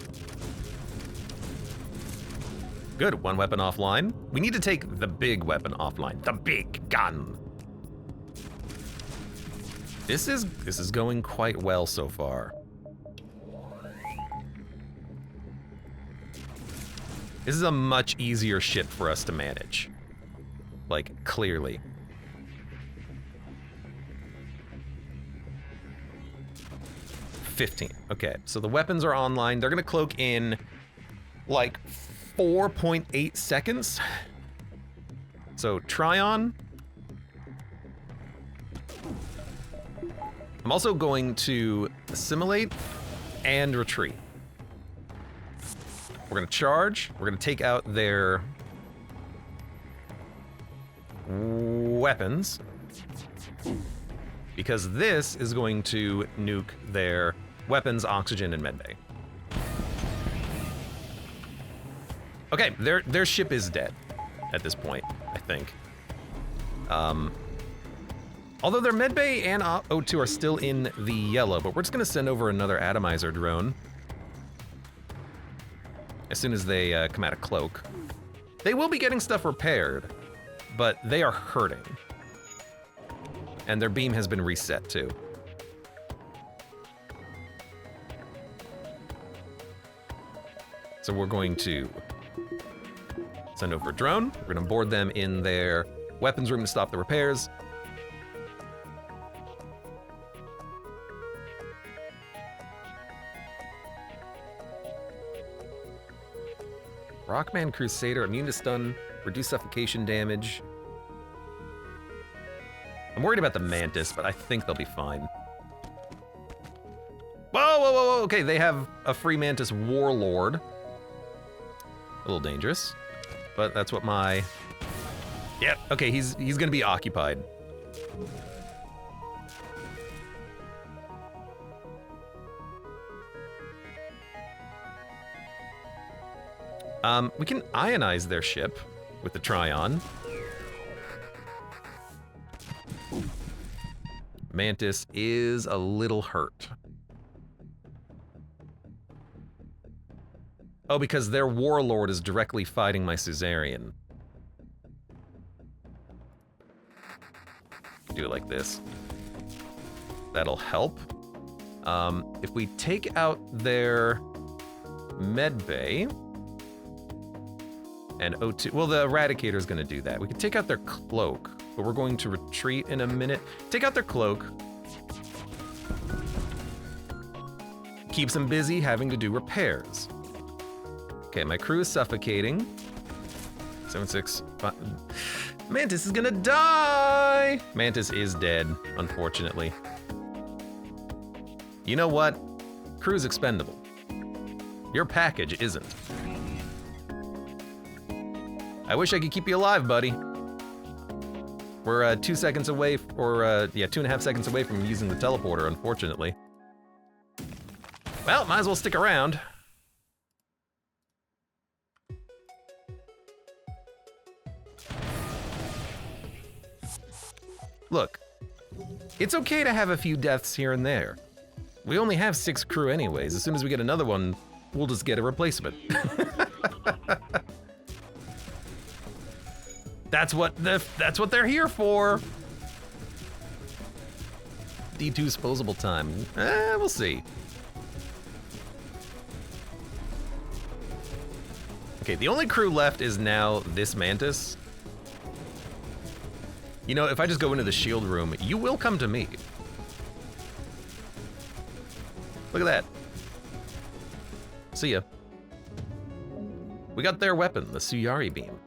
Good, 1 weapon offline. We need to take the big weapon offline, the big gun. This is going quite well so far. This is a much easier ship for us to manage. Like, clearly. $15. Okay, so the weapons are online. They're gonna cloak in like 4.8 seconds. So Tryon. I'm also going to assimilate and retreat. We're gonna charge, we're gonna take out their weapons, because this is going to nuke their weapons, oxygen, and medbay. Okay, their ship is dead at this point, I think. Although their medbay and O2 are still in the yellow, but we're just gonna send over another atomizer drone as soon as they come out of cloak. They will be getting stuff repaired, but they are hurting. And their beam has been reset too. So we're going to Send over a drone. We're gonna board them in their weapons room to stop the repairs. Rockman Crusader, immune to stun, reduce suffocation damage. I'm worried about the Mantis, but I think they'll be fine. Whoa, whoa, whoa, whoa, okay, they have a free Mantis Warlord. A little dangerous, but that's what my... Yep, okay, he's gonna be occupied. We can ionize their ship with the Tryon. Mantis is a little hurt. Oh, because their warlord is directly fighting my Suzerain. Do it like this. That'll help. If we take out their medbay and O2, well, the Eradicator is going to do that. We can take out their cloak, but we're going to retreat in a minute. Take out their cloak. Keeps them busy having to do repairs. Okay, my crew is suffocating. 765. Mantis is gonna die! Mantis is dead, unfortunately. You know what? Crew's expendable. Your package isn't. I wish I could keep you alive, buddy. We're 2 seconds away, or yeah, 2.5 seconds away from using the teleporter, unfortunately. Well, might as well stick around. Look, it's okay to have a few deaths here and there. We only have 6 crew anyways. As soon as we get another one, we'll just get a replacement. That's what they're here for. D2 disposable time. We'll see. Okay, the only crew left is now this Mantis. You know, if I just go into the shield room, you will come to me. Look at that. See ya. We got their weapon, the Suyari beam.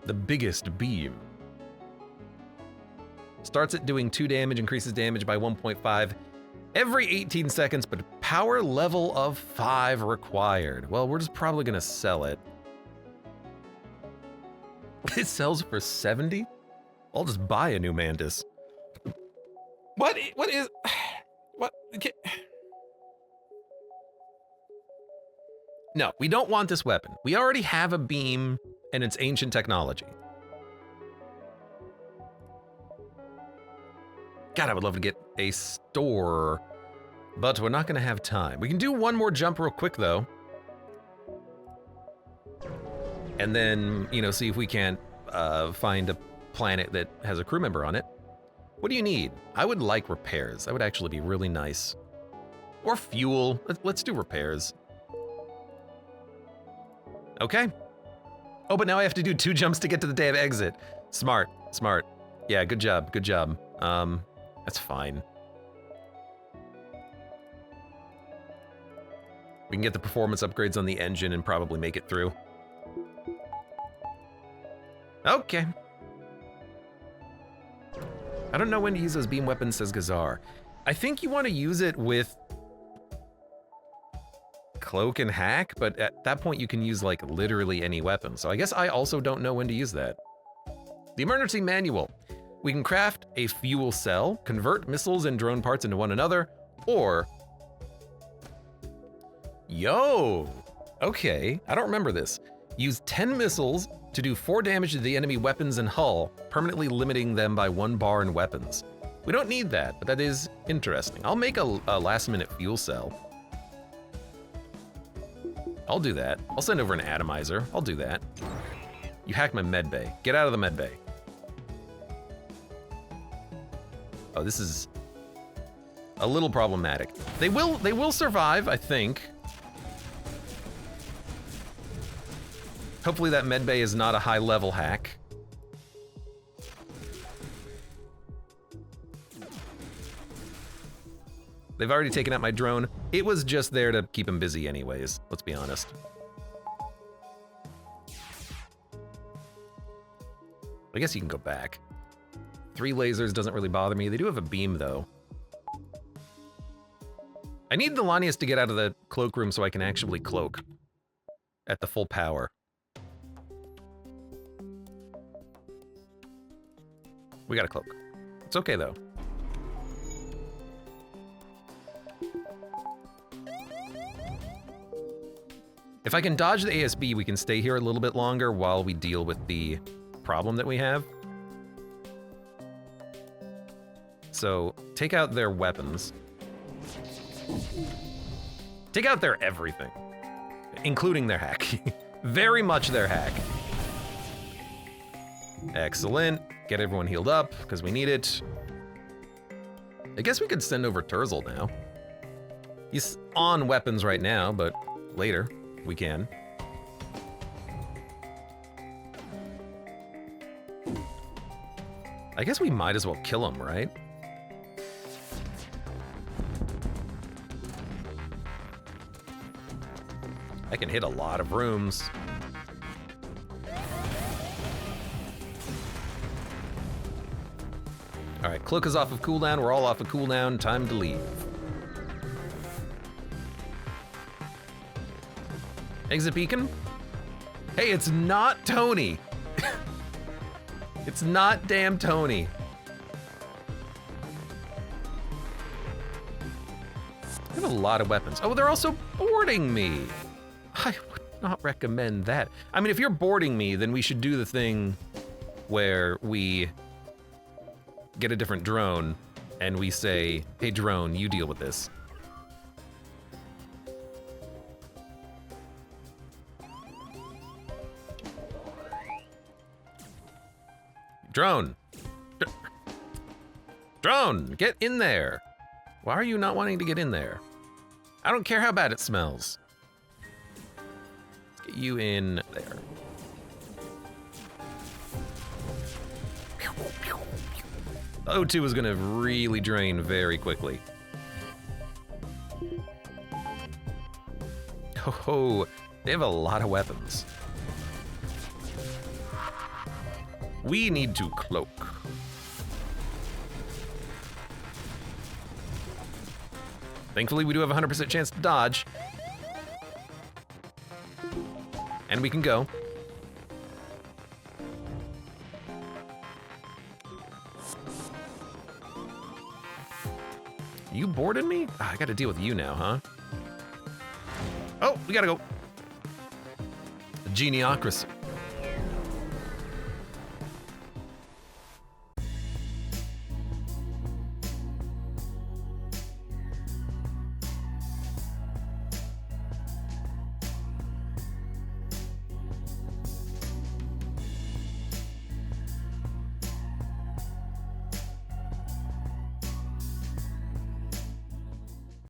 The biggest beam. Starts at doing 2 damage, increases damage by 1.5 every 18 seconds, but power level of 5 required. Well, we're just probably gonna sell it. It sells for 70? I'll just buy a new Mantis. What is... What? No, we don't want this weapon. We already have a beam, and it's ancient technology. God, I would love to get a store, but we're not gonna have time. We can do one more jump real quick, though. And then, you know, see if we can't find a planet that has a crew member on it. What do you need? I would like repairs. That would actually be really nice. Or fuel. Let's do repairs. Okay. Oh, but now I have to do 2 jumps to get to the damn exit. Smart, smart. Yeah, good job, good job. That's fine. We can get the performance upgrades on the engine and probably make it through. Okay. I don't know when to use those beam weapons, says Gazar. I think you want to use it with cloak and hack, but at that point you can use like literally any weapon. So I guess I also don't know when to use that. The emergency manual. We can craft a fuel cell, convert missiles and drone parts into one another, or... Yo! Okay, I don't remember this. Use 10 missiles to do 4 damage to the enemy weapons and hull, permanently limiting them by 1 bar in weapons. We don't need that, but that is interesting. I'll make a last-minute fuel cell. I'll do that. I'll send over an atomizer. I'll do that. You hacked my medbay. Get out of the medbay. Oh, this is a little problematic. They will survive, I think. Hopefully that med bay is not a high-level hack. They've already taken out my drone. It was just there to keep him busy anyways, let's be honest. I guess you can go back. 3 lasers doesn't really bother me. They do have a beam, though. I need the Lanius to get out of the cloakroom so I can actually cloak at the full power. We got a cloak. It's okay, though. If I can dodge the ASB, we can stay here a little bit longer while we deal with the problem that we have. So, take out their weapons. Take out their everything, including their hack. Very much their hack. Excellent. Get everyone healed up, because we need it. I guess we could send over Terzel now. He's on weapons right now, but later we can. I guess we might as well kill him, right? I can hit a lot of rooms. All right, Cloak is off of cooldown. We're all off of cooldown. Time to leave. Exit beacon? Hey, it's not Tony. It's not damn Tony. I have a lot of weapons. Oh, they're also boarding me. I would not recommend that. I mean, if you're boarding me, then we should do the thing where we get a different drone and we say, hey drone, you deal with this. Drone! Drone, get in there! Why are you not wanting to get in there? I don't care how bad it smells. Let's get you in there. The O2 is gonna really drain very quickly. Oh, they have a lot of weapons. We need to cloak. Thankfully, we do have a 100% chance to dodge. And we can go. You boarded me? I gotta deal with you now, huh? Oh, we gotta go. The geniocracy.